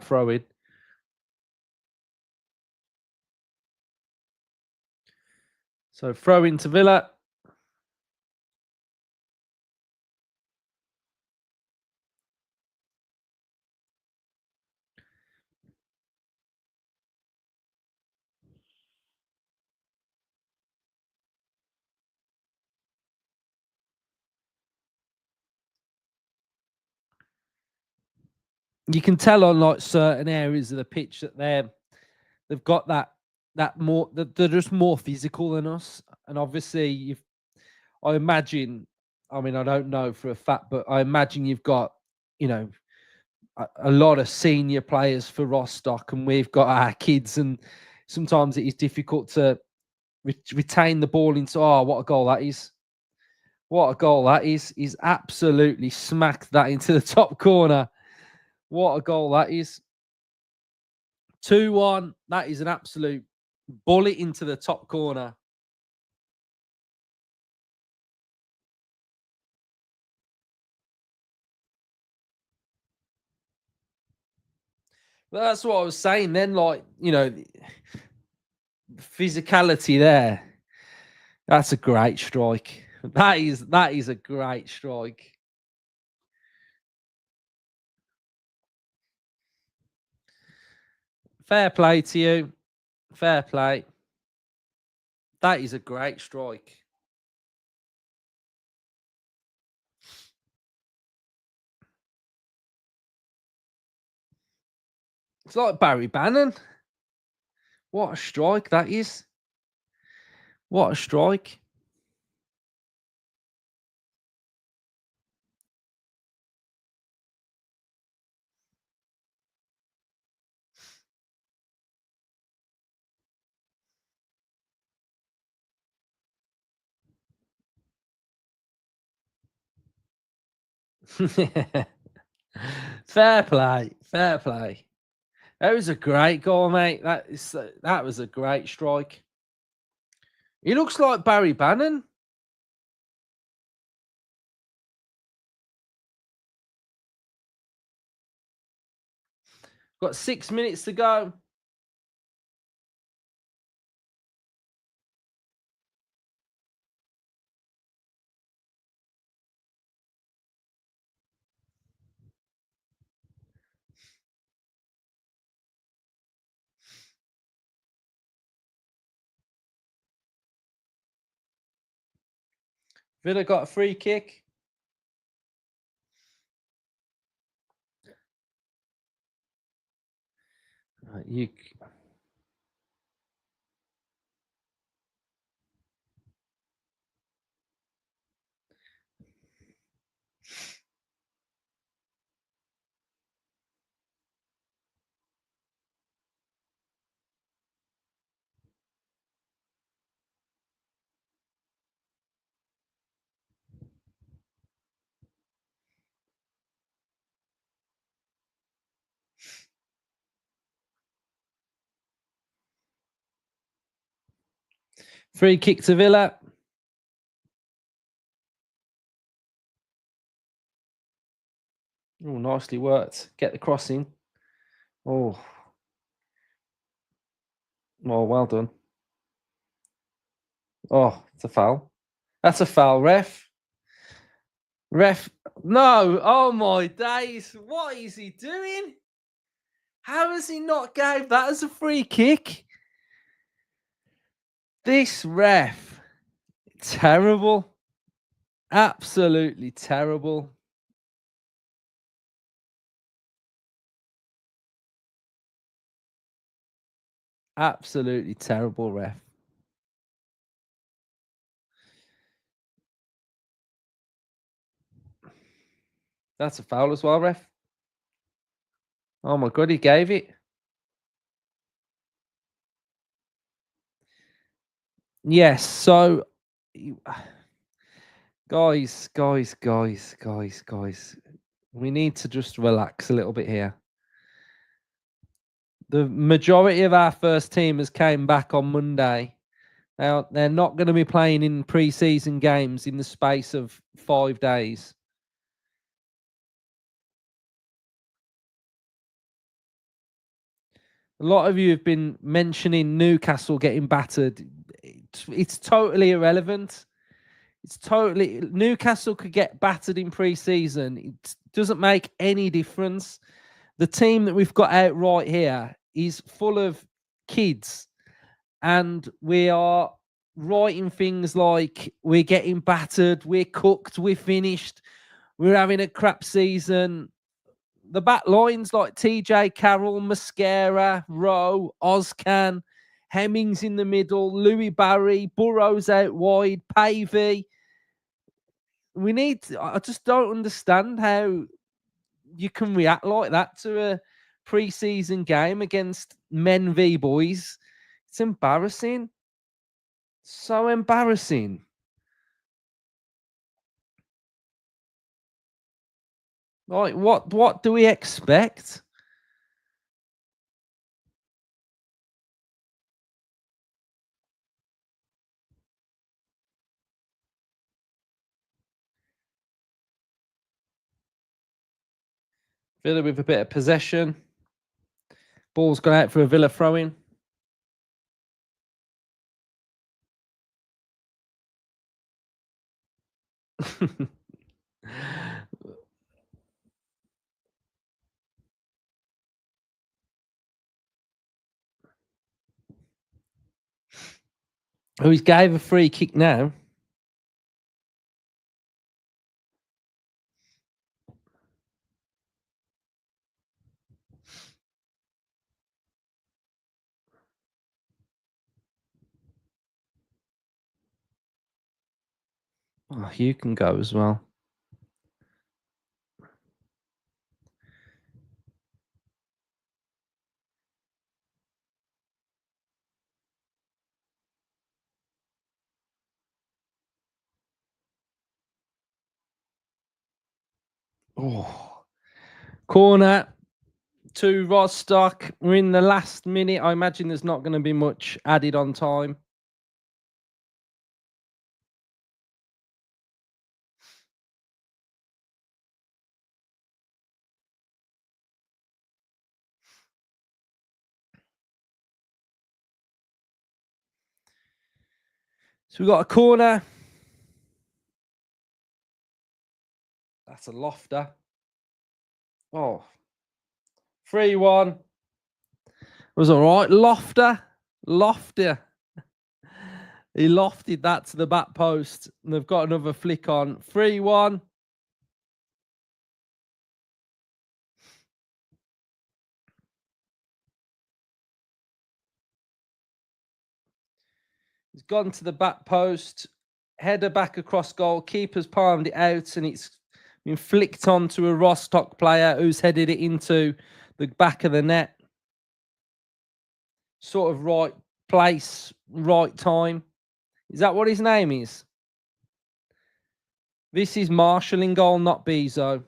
throw-in. So throw into Villa. You can tell on like certain areas of the pitch that they've got that more they're just more physical than us. And obviously I imagine, I mean, I don't know for a fact, but I imagine you've got, a lot of senior players for Rostock, and we've got our kids, and sometimes it is difficult to retain the ball into. Oh, what a goal that is! What a goal that is! He's absolutely smacked that into the top corner. What a goal that is! 2-1. That is an absolute bullet into the top corner. Well, that's what I was saying then. Like, physicality there. That's a great strike. That is a great strike. Fair play to you. Fair play. That is a great strike. It's like Barry Bannon. What a strike that is. What a strike. Fair play. Fair play. That was a great goal, mate. That was a great strike. He looks like Barry Bannon. Got 6 minutes to go. Villa got a free kick. You. Free kick to Villa. Oh, nicely worked. Get the crossing. Oh, well done. Oh, it's a foul. That's a foul, ref. No. Oh my days. What is he doing? How has he not gave that as a free kick? This ref. Terrible. Absolutely terrible. Absolutely terrible ref. That's a foul as well, ref. Oh my God, he gave it. Yes, so guys, we need to just relax a little bit here. The majority of our first teamers came back on Monday. Now, they're not going to be playing in pre-season games in the space of 5 days. A lot of you have been mentioning Newcastle getting battered. It's totally irrelevant. Newcastle could get battered in pre-season. It doesn't make any difference. The team that we've got out right here is full of kids, and we are writing things like we're getting battered, we're cooked, we're finished, we're having a crap season. The back lines like TJ Carroll, Mascara, Rowe, Ozcan, Hemmings in the middle, Louis Barry, Burrows out wide, Pavey. I just don't understand how you can react like that to a pre-season game against men v boys. It's embarrassing. So embarrassing. Like, what do we expect? Villa with a bit of possession. Ball's gone out for a Villa throw-in. Oh, he's gave a free kick now. Oh, you can go as well. Oh, corner to Rostock. We're in the last minute. I imagine there's not going to be much added on time. So we've got a corner. That's a lofter. Oh, 3-1. It was all right. Lofter. He lofted that to the back post, and they've got another flick on. 3-1. He's gone to the back post, header back across goal. Keeper's palmed it out, and it's been flicked onto a Rostock player who's headed it into the back of the net. Sort of right place, right time. Is that what his name is? This is Marshall in goal, not Bezo.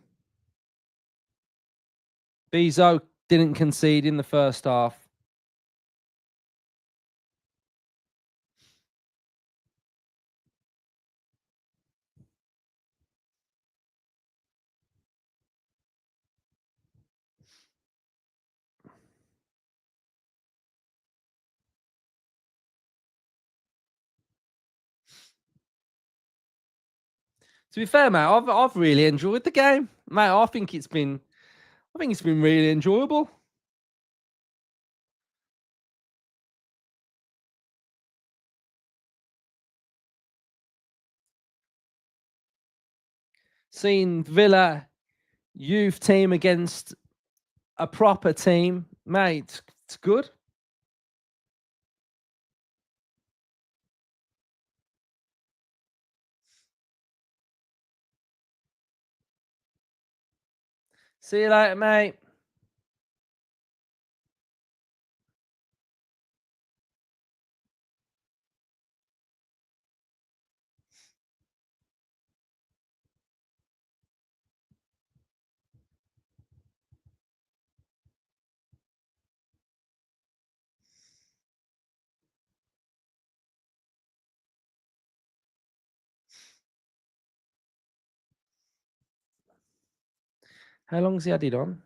Bezo didn't concede in the first half. To be fair, mate, I've really enjoyed the game, mate. I think it's been really enjoyable. Seeing Villa youth team against a proper team, mate, it's good. See you later, mate. How long's he had it on?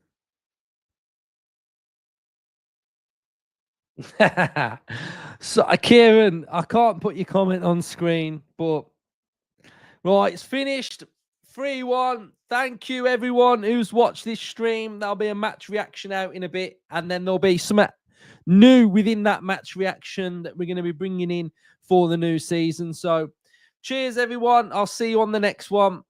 So, Kieran, I can't put your comment on screen, but right, it's finished. 3-1. Thank you, everyone who's watched this stream. There'll be a match reaction out in a bit, and then there'll be some new within that match reaction that we're going to be bringing in for the new season. So, cheers, everyone. I'll see you on the next one.